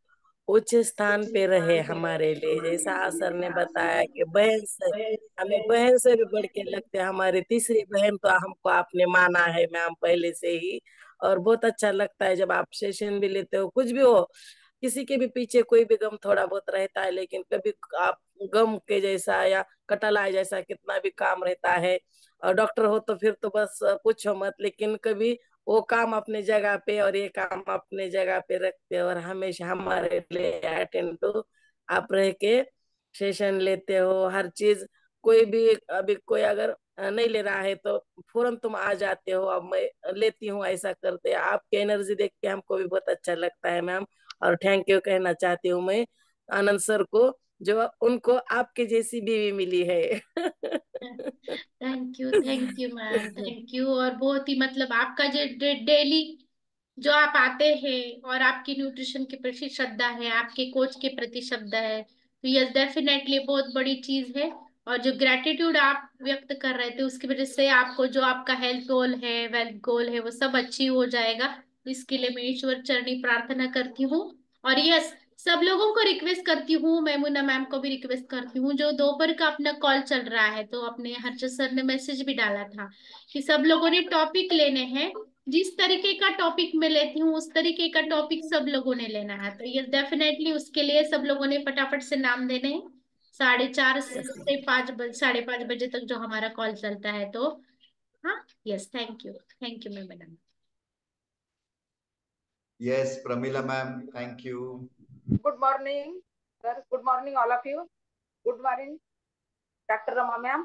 उच्च स्थान पे रहे हमारे लिए. जैसा सर ने बताया कि बहन से, हमें बहन से भी बढ़ के लगते हैं. हमारी तीसरी बहन तो हमको आपने माना है मैम पहले से ही, और बहुत अच्छा लगता है जब आप सेशन भी लेते हो. कुछ भी हो, किसी के भी पीछे कोई भी गम थोड़ा बहुत रहता है, लेकिन कभी आप गम के जैसा या कटला जैसा कितना भी काम रहता है. और डॉक्टर हो तो फिर तो बस पूछो मत, लेकिन कभी वो काम अपने जगह पे और ये काम अपने जगह पे रखते, और हमेशा हमारे लिए अटेंड टू आप रह के सेशन लेते हो. हर चीज कोई भी, अभी कोई अगर नहीं ले रहा है तो फौरन तुम आ जाते हो, अब मैं लेती हूँ, ऐसा करते हैं. आपकी एनर्जी देख के हमको भी बहुत अच्छा लगता है मैम. और थैंक यू कहना चाहती हूँ मैं आनंद सर को, जो उनको आपके जैसी बीवी मिली है. Thank you ma'am, thank you. और बहुत ही मतलब आपका जो डेली जो आप आते हैं और आपकी न्यूट्रिशन के प्रति श्रद्धा है, आपके कोच के प्रति श्रद्धा है, तो यस डेफिनेटली बहुत बड़ी चीज है. और जो ग्रेटिट्यूड आप व्यक्त कर रहे थे उसकी वजह से आपको जो आपका हेल्थ गोल है, वेल्थ गोल है, वो सब अच्छी हो जाएगा. तो इसके लिए मैं ईश्वर चरणी प्रार्थना करती हूँ. और यस सब लोगों को रिक्वेस्ट करती हूँ, मैमुना मैम को भी रिक्वेस्ट करती हूँ, जो दोपहर का अपना कॉल चल रहा है, तो अपने हर्षद सर ने मैसेज भी डाला था कि सब लोगों ने टॉपिक लेने हैं. जिस तरीके का टॉपिक मैं लेती हूँ उस तरीके का टॉपिक सब लोगों ने लेना है. तो ये डेफिनेटली उसके लिए सब लोगों ने फटाफट से नाम देने हैं. 4:30 से 5:30 बजे तक जो हमारा कॉल चलता है. तो हाँ, yes, thank you madam. Yes Pramila ma'am, thank you. Good morning sir. Good morning all of you. Good morning doctor Rama ma'am.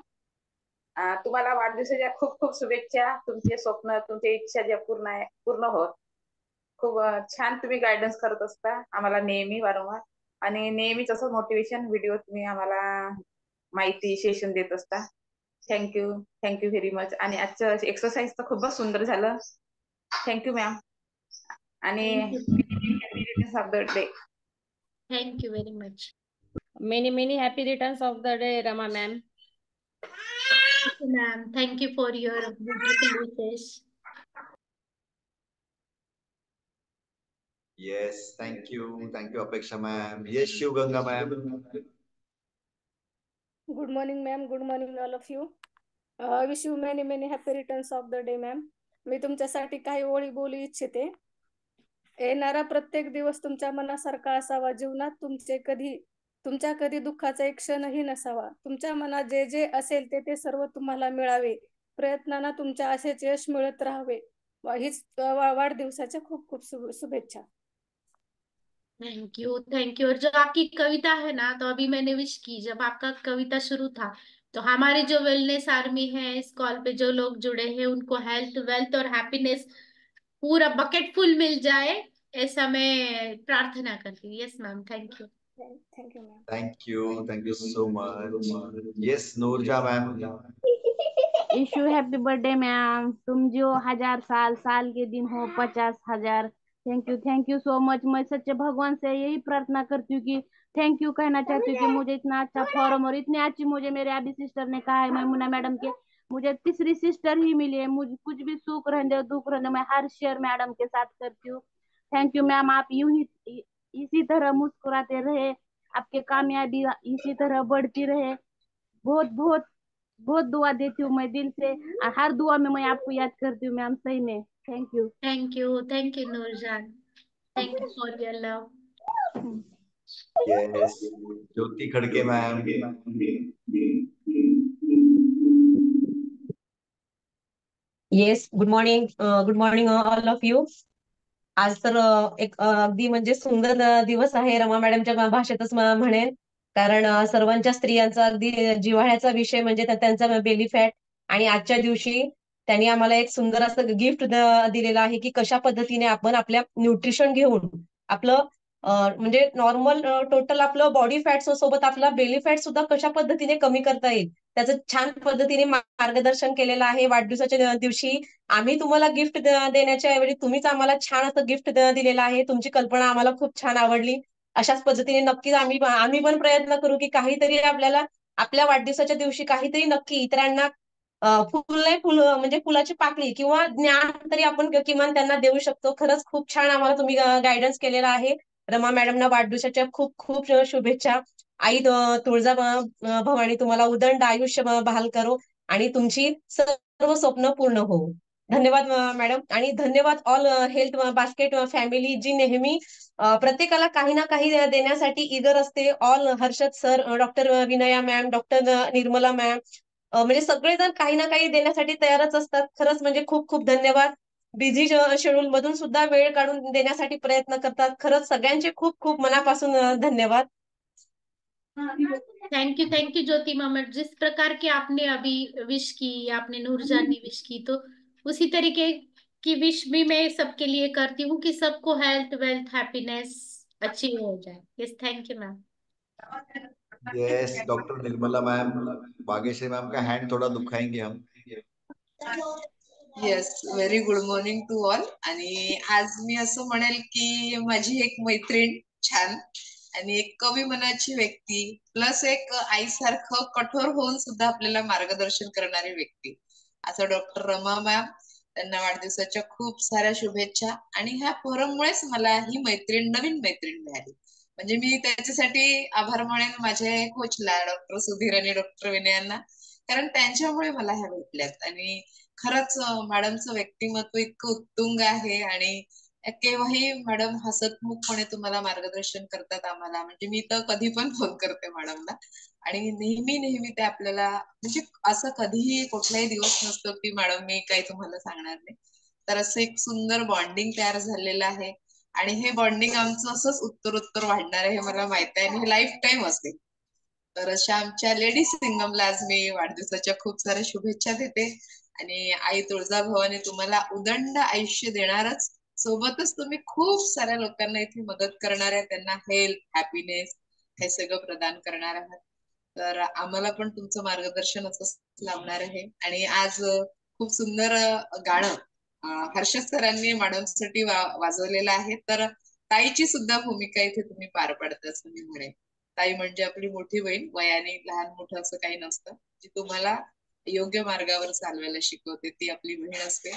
तुम्हाला वाढदिवसाच्या खूप खूप शुभेच्छा. तुमचे स्वप्न, तुमच्या इच्छा ज्या पूर्ण होत. खूप छान तुम्ही गायडन्स करत असता आम्हाला नेहमी वारंवार, आणि नेहमीच असं मोटिवेशन व्हिडिओ तुम्ही आम्हाला माहिती सेशन देत असता. Thank you very much. आणि आजचं एक्सरसाइज तर खूपच सुंदर झालं. Thank you ma'am. आणि of the day. Thank you very much. Many happy returns of the day, Rama ma'am. Ma'am, thank you for your beautiful wishes. Yes thank you Apeksha ma'am. Yes Shivganga ma'am. Good morning, ma'am. Good morning, all of you. Wish you many happy returns of the day, ma'am. मी तुमच्यासाठी काही ओळी बोलू इच्छिते. येणारा प्रत्येक दिवस तुमच्या मनासारखा असावा. जीवनात तुमच्या कधी दुःखाचा एक क्षणही नसावा. तुमच्या मनात जे जे असेल ते सर्व तुम्हाला मिळावे. प्रयत्नांना तुमच्या असेच यश मिळत राहावे. हीच वाढदिवसाच्या खूप खूप शुभेच्छा. Thank you. और जो आपकी कविता है ना, तो अभी मैंने विश की जब आपका कविता शुरू था, तो हमारे जो वेलनेस आर्मी है इस कॉल पे जो लोग जुड़े हैं उनको हेल्थ, वेल्थ और हैप्पीनेस पूरा बकेट फुल मिल जाए, ऐसा मैं प्रार्थना करती हूँ. Yes ma'am, thank you. Thank you ma'am. Thank you so much. Yes नूरजा ma'am. Issue happy birthday ma'am. तुम जो 1000 साल के दिन हो 50,000. Thank you so much. मैं सच्चे भगवान से यही प्रार्थना करती हूँ कि थैंक यू कहना चाहती हूँ कि मुझे इतना अच्छा फॉर्म और इतनी अच्छी, मुझे मेरे अभी सिस्टर ने कहा है मैमुना मैडम के, मुझे तीसरी सिस्टर ही मिली है. मुझे कुछ भी सुख रहने दुख रहने मैं हर शेयर मैडम के साथ करती हूँ. Thank you ma'am. आप यूं ही इसी तरह मुस्कुराते रहे, आपके कामयाबी इसी तरह बढ़ती रहे. बहुत बहुत बहुत दुआ देती हूँ मैं दिल से, और हर दुआ में मैं आपको याद करती हूँ मैम, सही में। Thank you. Thank you Noorjan, thank you for your love. Yes, Jyoti Khadke ma'am. Yes, good morning all of you. आज तर एक अगदी म्हणजे सुंदर दिवस आहे, रमा मॅडमच्या भाषेतच म्हणेन. कारण सर्वांच्या स्त्रियांचा अगदी जिव्हाळ्याचा विषय म्हणजे त्यांचा बेली फॅट. आणि आजच्या दिवशी त्यांनी आम्हाला एक सुंदर असं गिफ्ट दिलेलं आहे की कशा पद्धतीने आपण आपल्या न्यूट्रिशन घेऊन आपलं म्हणजे नॉर्मल टोटल आपलं बॉडी फॅट सोबत आपला बेली फॅट सुद्धा कशा पद्धतीने कमी करता येईल त्याचं छान पद्धतीने मार्गदर्शन केलेलं आहे. वाढदिवसाच्या दिवशी आम्ही तुम्हाला गिफ्ट देण्याच्या ऐवजी तुम्हीच आम्हाला छान असं गिफ्ट दिलेलं आहे. तुमची कल्पना आम्हाला खूप छान आवडली. अशाच पद्धतीने नक्कीच आम्ही पण प्रयत्न करू की काहीतरी आपल्याला आपल्या वाढदिवसाच्या दिवशी काहीतरी नक्की इतरांना फुल नाही फुल म्हणजे फुलाची पाकळी किंवा ज्ञान तरी आपण किमान त्यांना देऊ शकतो. खरंच खूप छान आम्हाला तुम्ही गायडन्स केलेला आहे. रमा मॅडमना वाढदिवसाच्या खूप खूप शुभेच्छा. आई तुळजा भवानी तुम्हाला उदंड आयुष्य बहाल करो आणि तुमची सर्व स्वप्न पूर्ण हो. धन्यवाद मॅडम. आणि धन्यवाद ऑल हेल्थ बास्केट फॅमिली जी नेहमी प्रत्येकाला काही ना काही देण्यासाठी इगर असते. All Harshad sir, doctor Vinaya ma'am, doctor Nirmala ma'am, म्हणजे सगळेजण काही ना काही देण्यासाठी तयारच असतात. खरंच म्हणजे खूप खूप धन्यवाद. बिझी शेड्यूल मधून सुद्धा वेळ काढून देण्यासाठी प्रयत्न करतात. खरंच सगळ्यांचे खूप खूप मनापासून धन्यवाद. थैंक यू ज्योति मामा, जिस प्रकार की आपने अभी विश की, आपने नूरजान ने विश की, तो उसी तरीके की विश भी मैं सबके लिए करती हूँ कि सबको हेल्थ वेल्थ हैप्पीनेस अच्छी हो जाए. Yes, thank you ma'am. Yes, doctor Nirmala ma'am, Bhagyashree ma'am का हैंड थोड़ा दुखाएंगे हम. Yes, very good morning to all. आणि आज मी असं म्हणेल की माझी एक मैत्रीण छान आणि एक कवी मनाची व्यक्ती प्लस एक आईसारखं कठोर होऊन सुद्धा आपल्याला मार्गदर्शन करणारी व्यक्ती असं डॉक्टर रमा मॅम. त्यांना वाढदिवसाच्या खूप साऱ्या शुभेच्छा. आणि ह्या फोरममुळेच मला ही नवीन मैत्रीण मिळाली. म्हणजे मी त्याच्यासाठी आभार मानेन माझ्या कोचला डॉक्टर सुधीर आणि डॉक्टर विनय यांना, कारण त्यांच्यामुळे मला ह्या भेटल्यात. आणि खरंच मॅडमचं व्यक्तिमत्व इतकं उत्तुंग आहे आणि केव्हाही मॅडम हसतमुखपणे तुम्हाला मार्गदर्शन करतात आम्हाला. म्हणजे मी तर कधी पण फोन करते मॅडमला आणि नेहमी ते आपल्याला म्हणजे असं कधीही कुठलाही दिवस नसतो की मॅडम मी काही तुम्हाला सांगणार नाही. तर असं एक सुंदर बॉन्डिंग तयार झालेलं आहे आणि हे बॉन्डिंग आमचं असंच उत्तरोत्तर वाढणार आहे हे मला माहित आहे आणि हे लाईफ टाईम असेल. तर अशा आमच्या लेडी सिंगमला आज मी वाढदिवसाच्या खूप साऱ्या शुभेच्छा देते. आणि आई तुळजा भवानी तुम्हाला उदंड आयुष्य देणारच, सोबतच तुम्ही खूप साऱ्या लोकांना इथे मदत करणार आहे, त्यांना हेल्थ हॅपीनेस हे सगळं प्रदान करणार आहात. तर आम्हाला पण तुमचं मार्गदर्शन असं लाभणार आहे. आणि आज खूप सुंदर गाणं हर्षद सरांनी मॅडमसाठी वाजवलेलं आहे. तर ताईची सुद्धा भूमिका इथे तुम्ही पार पाडता असं मी म्हणेन. ताई म्हणजे आपली मोठी बहीण, वयाने लहान मोठं असं काही नसतं, जी तुम्हाला योग्य मार्गावर चालवायला शिकवते ती आपली बहीण असते.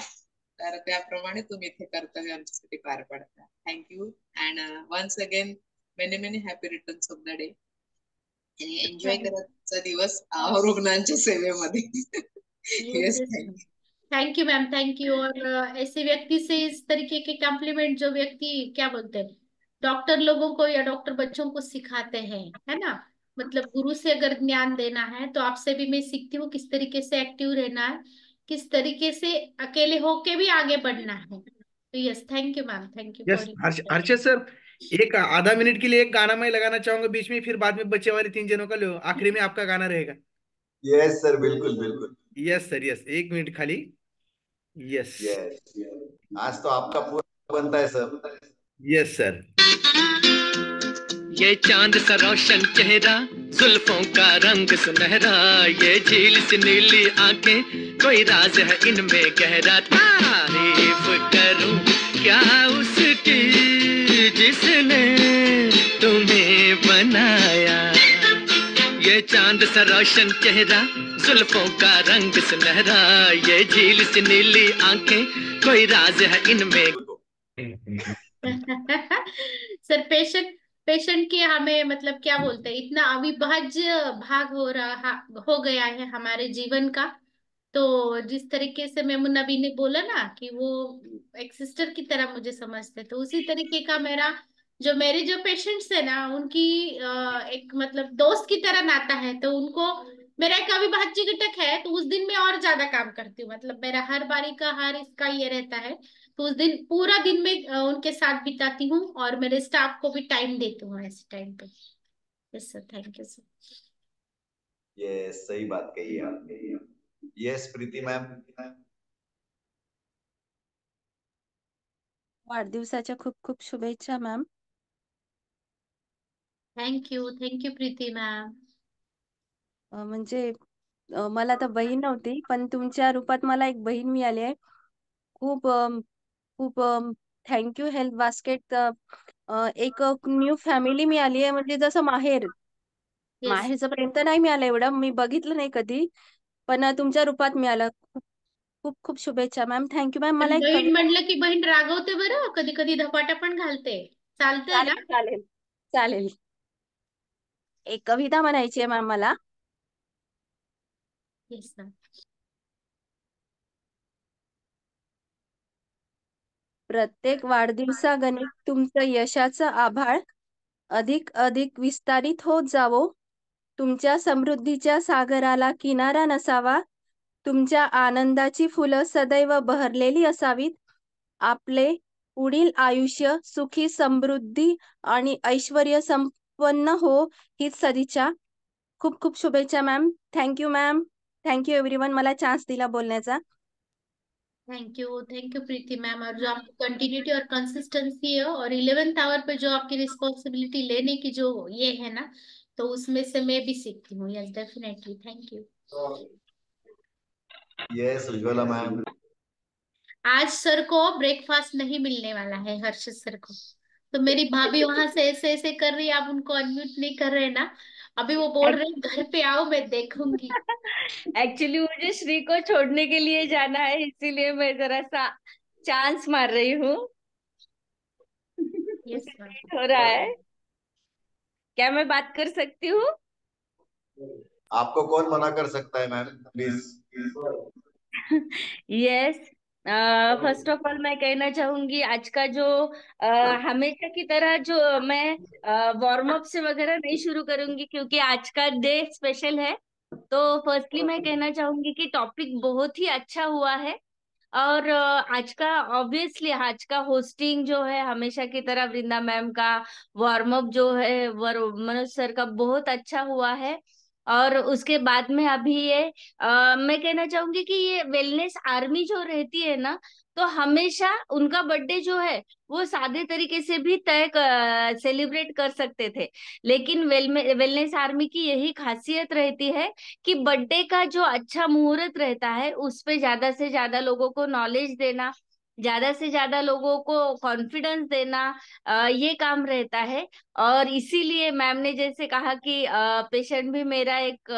तर त्याप्रमाणे तुम्ही इथे कर्तव्य आमच्यासाठी पार पाडता. Thank you and once again many happy returns of the day. आणि एन्जॉय करायचा दिवस रुग्णांच्या सेवेमध्ये. Yes, thank you. Thank you ma'am, thank you. और ऐसे व्यक्ति से इस तरीके के कॉम्प्लीमेंट जो व्यक्ति क्या बोलते हैं, डॉक्टर लोगों को या डॉक्टर बच्चों को सिखाते हैं, है ना. मतलब गुरु से अगर ज्ञान देना है तो आपसे भी मैं सीखती हूँ किस तरीके से एक्टिव रहना है, किस तरीके से अकेले होके भी आगे बढ़ना है. तो yes, thank you ma'am, thank you yes. Harshad sir, एक आधा मिनट के लिए एक गाना मैं लगाना चाहूंगा बीच में, फिर बाद में बच्चे वाले 3 जनों का लो, आखिरी में आपका गाना रहेगा. यस सर, बिल्कुल बिल्कुल. यस सर, यस, 1 मिनट खाली. यस, आज तो आपका पूरा बनता है सर. Yes sir. ये चांद सा रोशन चेहरा, जुल्फों का रंग सुनहरा, ये झील सी नीली आंखें, कोई राज है इनमें गहरा. तारीफ करूं क्या उसकी जिसने तुम्हें बनाया. ये चांद सा रोशन चेहरा, जुल्फों का रंग सुनहरा, ये झील सी नीली आंखें, कोई राज है इनमें. सर पेशेंट के हमें मतलब क्या बोलते हैं, इतना अविभाज्य भाग हो गया है हमारे जीवन का। तो जिस तरीके से मेमुना नबी ने बोला ना कि वो एक सिस्टर की तरह मुझे समझते, तो उसी तरीके का मेरे जो पेशेंट्स है ना उनकी एक मतलब दोस्त की तरह नाता है। तो उनको मेरा एक अविभाज्य घटक है, तो उस दिन मैं और ज्यादा काम करती हूँ। मतलब मेरा हर बारी का हर इसका ये रहता है, तो उस दिन पूरा दिन में उनके साथ बिताती हूँ और मेरे स्टाफ को भी टाइम देती हूँ ऐसे टाइम पे। Yes sir, thank you sir. ये सही बात कही है आपने। यस प्रीति मैम। वाढदिवसाच्या खूप खूप शुभेच्छा ma'am. Thank you Preeti ma'am. म्हणजे मला तर बहीण नव्हती, पण तुमच्या रूपात मला एक बहीण मिळाली आहे. खूप खूप थँक्यू हेल्थ बास्केट. एक न्यू फॅमिली मिळाली आहे, म्हणजे जसं माहेरचं प्रेम तर नाही मिळालं एवढं, मी बघितलं नाही कधी, पण तुमच्या रूपात मिळालं. खूप खूप खूप शुभेच्छा मॅम. Thank you ma'am. मला एक बहीण कविता. म्हणलं की बहीण रागवते बरं, कधी कधी धपाटा पण घालते. चालतंय ना? चालेल चालेल चालेल. एक कविता म्हणायची आहे मॅम मला. Yes ma'am. प्रत्येक वाढदिवसागणिक तुमचं यशाचं आभाळ अधिक अधिक विस्तारित होत जावो. तुमच्या समृद्धीच्या सागराला किनारा नसावा. तुमच्या आनंदाची फुलं सदैव बहरलेली असावीत. आपले पुढील आयुष्य सुखी समृद्धी आणि ऐश्वर्य संपन्न हो, हीच सदिच्छा. खूप खूप शुभेच्छा ma'am. Thank you ma'am. Thank you everyone, मला चान्स दिला बोलण्याचा. Thank you Preeti ma'am. और जो आपकी कंटिन्यूटी और कंसिस्टेंसी है और 11th आवर पे जो आपकी रिस्पॉन्सिबिलिटी लेने की जो ये है ना, तो उसमें से मैं भी सीखती हूँ। Yes definitely, thank you. Yes Ujjwala ma'am. आज सर को ब्रेकफास्ट नहीं मिलने वाला है, हर्षित सर को। तो मेरी भाभी वहां से ऐसे ऐसे कर रही है, आप उनको अनम्यूट नहीं कर रहे ना। अभी वो बोल रहे हैं घर पे आओ मैं देखूंगी। एक्चुअली मुझे श्री को छोड़ने के लिए जाना है, इसीलिए मैं जरा सा चांस मार रही हूँ. यस हो रहा है. क्या मैं बात कर सकती हूँ? आपको कौन मना कर सकता है ma'am, please. Yes. First of all मैं कहना चाहूंगी आज का जो हमेशा की तरह जो मैं वार्म अप से वगैरह नहीं शुरू करूंगी, क्योंकि आज का डे स्पेशल है. तो फर्स्टली मैं कहना चाहूंगी कि टॉपिक बहुत ही अच्छा हुआ है. और आज का ऑब्वियसली आज का होस्टिंग जो है हमेशा की तरह वृंदा मैम का, वार्म अप जो है मनोज सर का बहुत अच्छा हुआ है. और उसके बाद में अभी ये मैं कहना चाहूंगी कि ये वेलनेस आर्मी जो रहती है ना, तो हमेशा उनका बर्थडे जो है वो सादे तरीके से भी तय सेलिब्रेट कर सकते थे. लेकिन वेलनेस आर्मी की यही खासियत रहती है कि बर्थडे का जो अच्छा मुहूर्त रहता है उस पे ज्यादा से ज्यादा लोगों को नॉलेज देना, ज्यादा से ज्यादा लोगों को कॉन्फिडेंस देना, ये काम रहता है. और इसीलिए मैम ने जैसे कहा कि पेशेंट भी मेरा एक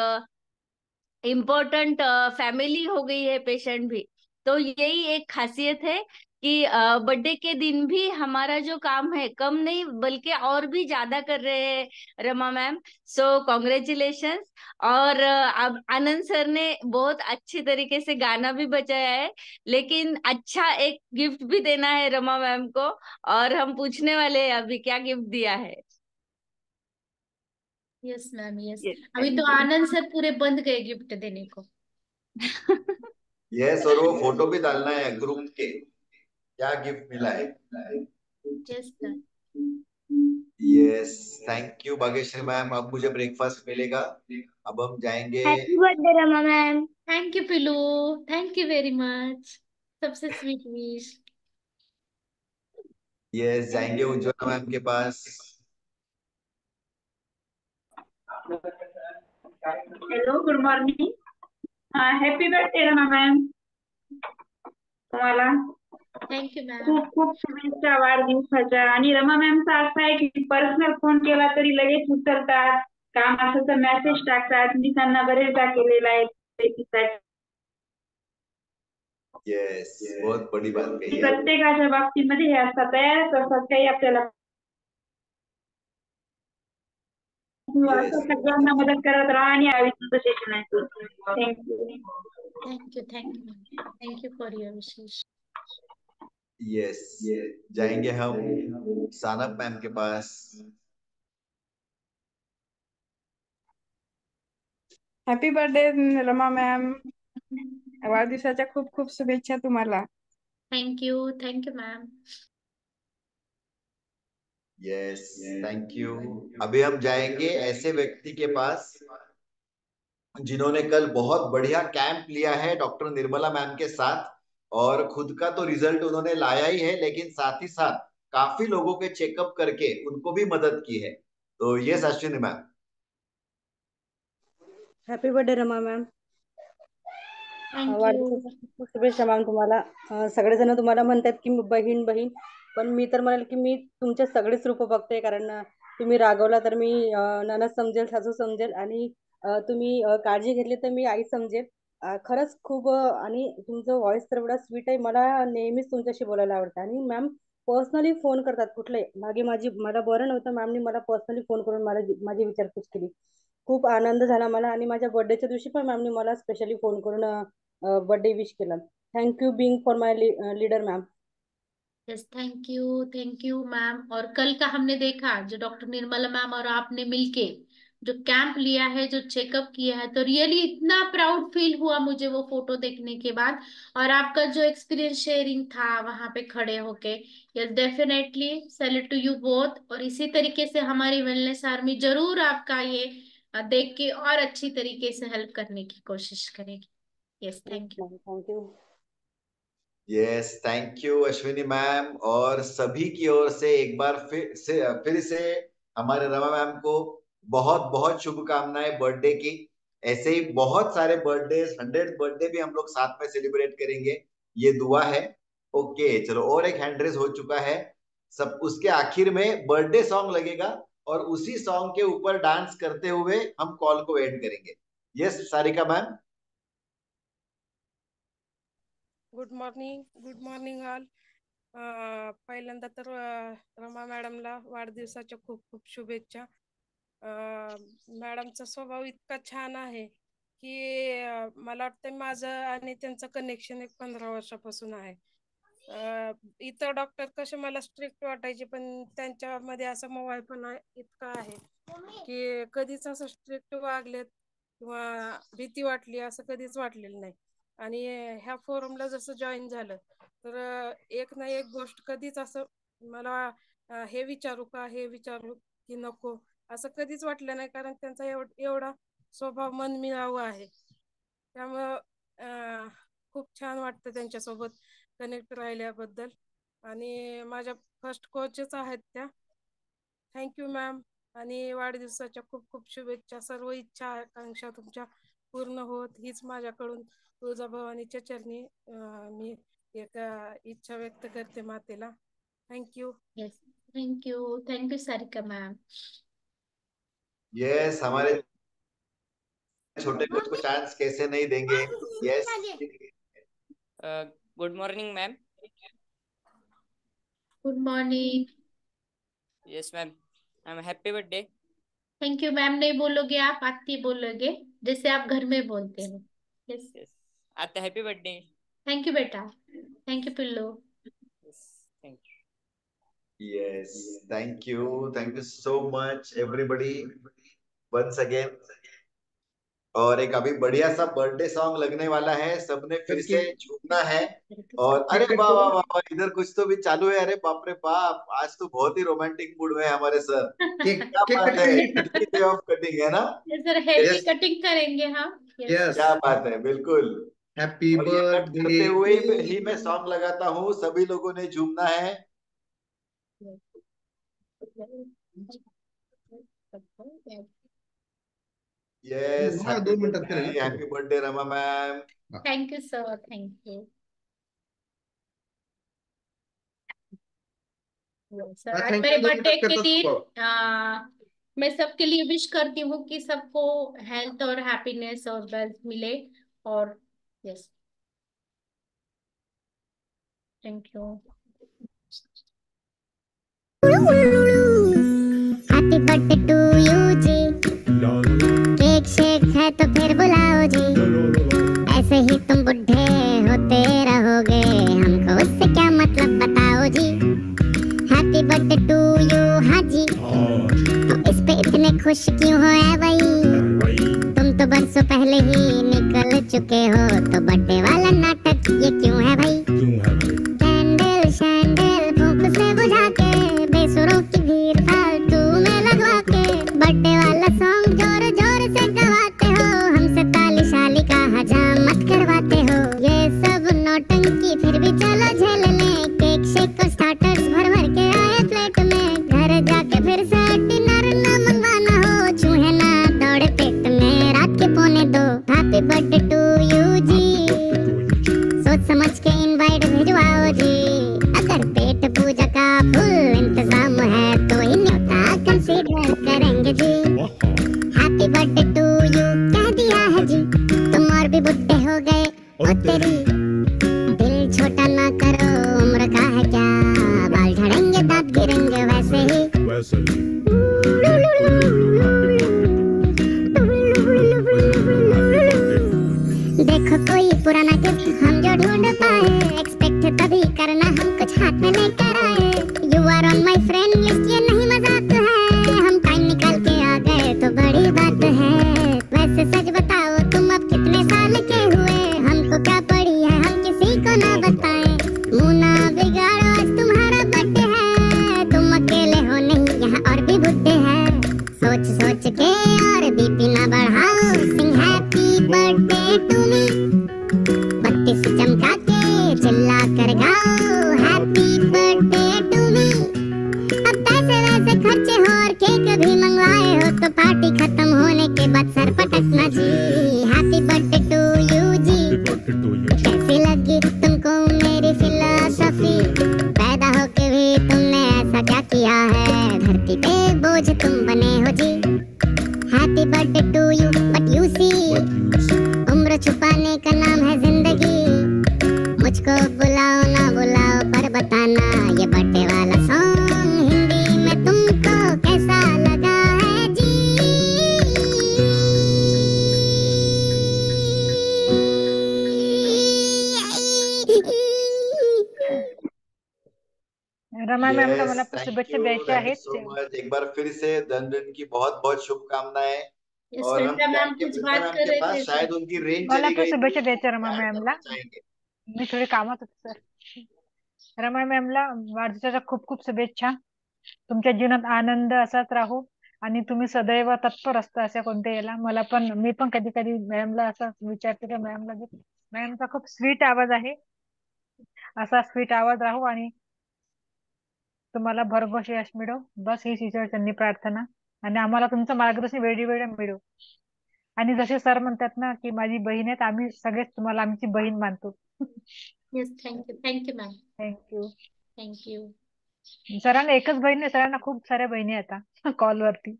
इम्पोर्टेंट फैमिली हो गई है, पेशेंट भी. तो यही एक खासियत है कि बर्थडे के दिन भी हमारा जो काम है कम नहीं बल्कि और भी ज्यादा कर रहे हैं रमा मैम. सो कॉन्ग्रेचुलेशंस. और अब आनंद सर ने बहुत अच्छी तरीके से गाना भी बजाया है, लेकिन अच्छा एक गिफ्ट भी देना है रमा मैम को, और हम पूछने वाले हैं अभी क्या गिफ्ट दिया है. Yes ma'am, yes. Yes, अभी तो thank you. आनंद सर पूरे बंद गए गिफ्ट देने को। यस, और वो फोटो भी डालना है ग्रुप के, क्या गिफ्ट मिला है। Yes sir. Yes, thank you Bhagyashree ma'am. अब मुझे ब्रेकफास्ट मिलेगा, अब हम जाएंगे। Happy birthday Rama ma'am. Thank you Pilu, thank you very much, सबसे स्वीट विश। यस, जाएंगे उज्ज्वला मैम के पास। Hello, good morning. Happy birthday Rama ma'am. तुम्हाला थँक यू मॅम. खूप खूप शुभेच्छा वाढदिवसाच्या. आणि रमा मॅमचा असं आहे की पर्सनल फोन केला तरी लगेच उचलतात, काम असं तर मेसेज टाकतात. मी त्यांना बरेचदा केलेला आहे त्याच्यासाठी. यस, बहुत बड़ी बात कही है। प्रत्येकाच्या बाबतीमध्ये हे असतात, तयारच असतात काही आपल्याला तू असं सगळ्यांना मदत करत राहा आणि आयुष्याचं सेशन आहे thank you. Thank you for your wishes. Yes, जाएंगे हम सानप मैम के पास. Happy birthday Rama ma'am. वाढदिवसाच्या खूप खूप शुभेच्छा तुम्हाला. Thank you ma'am. Yes, thank you. अभी हम जाएंगे ऐसे व्यक्ति के पास जिन्होंने कल बहुत बढ़िया कैंप लिया है डॉक्टर निर्मला मैम के साथ, और खुद का तो रिजल्ट उन्होंने लाया ही है, लेकिन साथ ही साथ काफी लोगों के चेकअप करके उनको भी मदद की है. तो ये Ashwini ma'am. Happy birthday Rama ma'am. Thank you. वाढदिवसाच्या खूप खूप शुभेच्छा मॅम तुम्हाला. सगळेजण तुम्हाला म्हणतात की बहीण बहीण, पण मी तर म्हणेल की मी तुमचे सगळेच रूप बघते. कारण तुम्ही रागवला तर मी नणद समजेल, सासू समजेल, आणि तुम्ही काळजी घेतली तर मी आई समजेल. खरंच खूप आणि तुमचं व्हॉइस तर एवढा स्वीट आहे, मला नेहमीच तुमच्याशी बोलायला आवडतं. आणि मॅम पर्सनली फोन करतात कुठले. मागे मला बरं नव्हतं, मॅमनी मला पर्सनली फोन करून माझी विचारपूस केली. खूप आनंद झाला मला. आणि माझ्या बर्थडेच्या दिवशी पण मॅमनी मला स्पेशली फोन करून बर्थडे विश केला. Thank you being for my leader ma'am. Yes, thank you ma'am. और कल का हमने देखा जो डॉक्टर निर्मला मैम और आपने मिलके जो कैंप लिया है, जो चेकअप किया है, तो रियली इतना प्राउड फील हुआ मुझे वो फोटो देखने के बाद. और आपका जो एक्सपीरियंस शेयरिंग था वहां पे खड़े होके, yes definitely salute to you both. और इसी तरीके से हमारी वेलनेस आर्मी जरूर आपका ये देख के और अच्छी तरीके से हेल्प करने की कोशिश करेगी. Yes, thank you. Yes, thank you Ashwini ma'am. और सभी की ओर से एक बार फिर से हमारे रमा मैम को बहुत बहुत शुभकामनाएं बर्थडे की. ऐसे ही बहुत सारे बर्थडे, 100th बर्थडे भी हम लोग साथ में सेलिब्रेट करेंगे, ये दुआ है. ओके, चलो, और एक हैंड रेज हो चुका है. सब उसके आखिर में बर्थडे सॉन्ग लगेगा और उसी सॉन्ग के ऊपर डांस करते हुए हम कॉल को एंड करेंगे. Yes Sarika ma'am. Good morning all. पहिल्यांदा तर रमा मॅडमला वाढदिवसाच्या खूप खूप शुभेच्छा. मॅडमचा स्वभाव इतका छान आहे की मला वाटतं माझं आणि त्यांचं कनेक्शन एक 15 वर्षापासून आहे. इतर डॉक्टर कसे मला स्ट्रिक्ट वाटायचे, पण त्यांच्यामध्ये असा मवाळपणा इतका आहे की कधीच असं स्ट्रिक्ट वागलेत किंवा भीती वाटली असं कधीच वाटलेलं नाही. आणि ह्या फोरमला जसं जॉईन झालं तर एक ना एक गोष्ट कधीच असं मला हे विचारू की नको असं कधीच वाटलं नाही. कारण त्यांचा एवढा स्वभाव मनमिळावू आहे. त्यामुळं खूप छान वाटतं त्यांच्यासोबत कनेक्ट राहिल्याबद्दल. आणि माझ्या फर्स्ट कोचच आहेत त्या. Thank you ma'am. आणि वाढदिवसाच्या खूप खूप शुभेच्छा. सर्व इच्छा आकांक्षा तुमच्या पूर्ण होत हीच माझ्याकडून तुळजाभवानीच्या चरणी मी एक इच्छा व्यक्त करते मातेला. Thank you. Yes, thank you Sarika ma'am. Yes, हमारे छोटे खुद को चांस कैसे नहीं देंगे. Yes. Good morning ma'am. Good morning. Yes ma'am, happy birthday. Thank you ma'am नहीं बोलोगे आप, आती बोलोगे जैसे आप घर में बोलते हो. यस, आता हैप्पी बर्थडे. थैंक यू बेटा. Thank you pillow. Thank you. Yes, thank you so much everybody once again. और एक अभी बढ़िया सा बर्थडे सॉन्ग लगने वाला है, सबने फिर से झूमना है. और अरे वाह वाह वाह वाह, इधर कुछ तो भी चालू है. अरे बाप रे बाप, आज तो बहुत ही रोमांटिक मूड में है हमारे सर. क्या बात है, डे ऑफ कटिंग है ना. सर हैप्पी कटिंग करेंगे हम. क्या बात है, बिल्कुल. हैप्पी करते बर्थडे हुए ही मैं सॉन्ग लगाता हूँ. सभी लोगों ने झूमना है. Yes, happy birthday Rama ma'am. Thank you sir. Thank you sir. आज मेरे बर्थडे के दिन मैं सबके लिए विश करती हूँ कि सबको हेल्थ और हैप्पीनेस और वेल्थ मिले. और yes, thank you. Happy birthday to you, Ji. Cake shake है तो फिर बुलाओ जी, ऐसे ही तुम बुढ़े होते रहोगे, हमको उससे क्या मतलब बताओ जी। हैप्पी बर्थडे टू यू, हाँ जी, तो इस पे इतने खुश क्यों हो ऐ भाई, तुम तो बरसों पहले ही निकल चुके हो, तो बर्थडे वाला नाटक ये क्यों है भाई। कैंडल शैंडल फूंक से बुझा के, बेसुरों की भीड़ फालतू में लगवा के, बर्थडे वाला सॉन्ग जोर जोर से गवाते हो, हमसे ताली शाली का हजाम मत करवाते हो। ये सब नौटंकी फिर भी चलो झेल लें, केक शेक और स्टार्टर्स भर भर के आए प्लेट में, घर जाके फिर से डिनर न मंगवाना हो, चूहे ना दौड़े पेट में रात के 1:45। हैप्पी बर्थडे टू यू जी, सोच समझ के इनवाइट भिजवाओ जी, अगर पेट पूजा का फुल इंतजाम है तो ही न्योता कंसीडर करेंगे जी। हैप्पी बर्थडे टू यू कह दिया है जी, तुम और भी बुढ़े हो गए ओ तेरी, दिल छोटा ना करो उम्र का है क्या, बाल झड़ेंगे दांत गिरेंगे वैसे ही। देखो कोई पुराना गिफ्ट हम जो ढूंढ पाए, एक्सपेक्ट तभी करना हम कुछ हाथ में लेकर आए, you are on my friend list ये नहीं मजाक है, हम टाइम निकाल के आ गए तो बड़ी बात है। वैसे सच बताओ तुम अब कितने साल के हुए, हमको क्या पड़ी है हम किसी को ना बताएं, मुंह ना बिगाड़ो आज तुम्हारा बर्थडे है, तुम अकेले हो नहीं यहाँ और भी बुढ़े हैं, सोच सोच के और बीपी ना बढ़ाओ, सिंग हैप्पी बर्थडे टू मी, बत्ती से चमका के चिल्ला कर गाओ हैप्पी बर्थडे टू मी। अब पैसे वैसे खर्चे हो और केक भी मंगवाए हो, तो पार्टी खत्म होने के बाद सर पटकना जी। हैप्पी बर्थडे टू यू जी, कैसी लगी तुमको मेरी फिलॉसफी, पैदा होके भी तुमने ऐसा क्या किया है, धरती पे बोझ तुम बने हो जी। Happy birthday to you but you see, उम्र छुपाने का नाम है जिंदगी, मुझको बुलाओ ना बुलाओ पर बताना, ये बर्थडे वाला सॉन्ग हिंदी में तुमको कैसा लगा है जी। रमा मैम का मला Yes, शुभेच्छा thank द्यायच्या you आहेत। so much। एक बार फिर से धनधन की बहुत बहुत शुभकामनाएं। इस और हम वृंदा मैम जाएंगे कुछ वृंदा बात मैम कर के रहे पास, थे शायद सर। उनकी रेंज मला चली पण गई थी, शुभेच्छा द्यायच्या रमा शायद मॅमला, करना चाहेंगे। मी थोडी कामात होते सर। रमा मॅमला वाढदिवसाच्या खूप खूप शुभेच्छा, तुमच्या जीवनात आनंद असाच राहू आणि तुम्ही सदैव तत्पर असता अशा कोणत्या याला। मला पण मी पण कधी कधी मॅमला असं विचारते की मॅमला, मॅमचा खूप स्वीट आवाज आहे, असा स्वीट आवाज राहू आणि तुम्हाला भरघोस यश मिळो, बस हीच ईश्वरचरणी प्रार्थना, आणि आम्हाला तुमचं मार्गदर्शन वेळी मिळो। आणि जसे सर म्हणतात ना की माझी बहीण आहेत, आम्ही सगळेच तुम्हाला आमची बहीण मानतो। Yes thank you ma'am, thank you. Thank you. सरांना एकच बहीण नाही, सरांना खूप साऱ्या बहिणी आहेत आता कॉलवरती।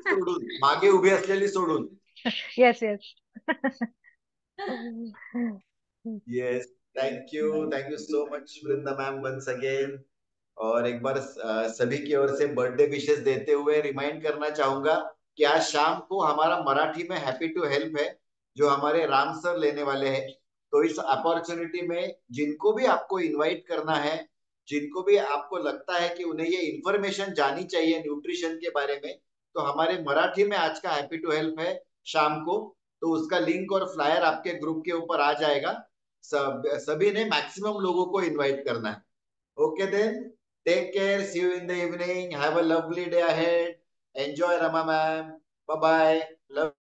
सोडून मागे उभी असलेली सोडून। Yes yes. Yes, thank you so much Vrinda ma'am once again. और एक बार सभी की ओर से बर्थडे विशेष देते हुए रिमाइंड करना चाहूंगा कि आज शाम को हमारा मराठी में हैप्पी टू हेल्प है, जो हमारे राम सर लेने वाले हैं। तो इस अपॉर्चुनिटी में जिनको भी आपको इनवाइट करना है, जिनको भी आपको लगता है कि उन्हें ये इन्फॉर्मेशन जानी चाहिए न्यूट्रिशन के बारे में, तो हमारे मराठी में आज का हैप्पी टू हेल्प है शाम को, तो उसका लिंक और फ्लायर आपके ग्रुप के ऊपर आ जाएगा। सभी ने मैक्सिमम लोगों को इनवाइट करना है। Okay then, take care, see you in the evening, have a lovely day ahead, enjoy Rama ma'am, bye bye, love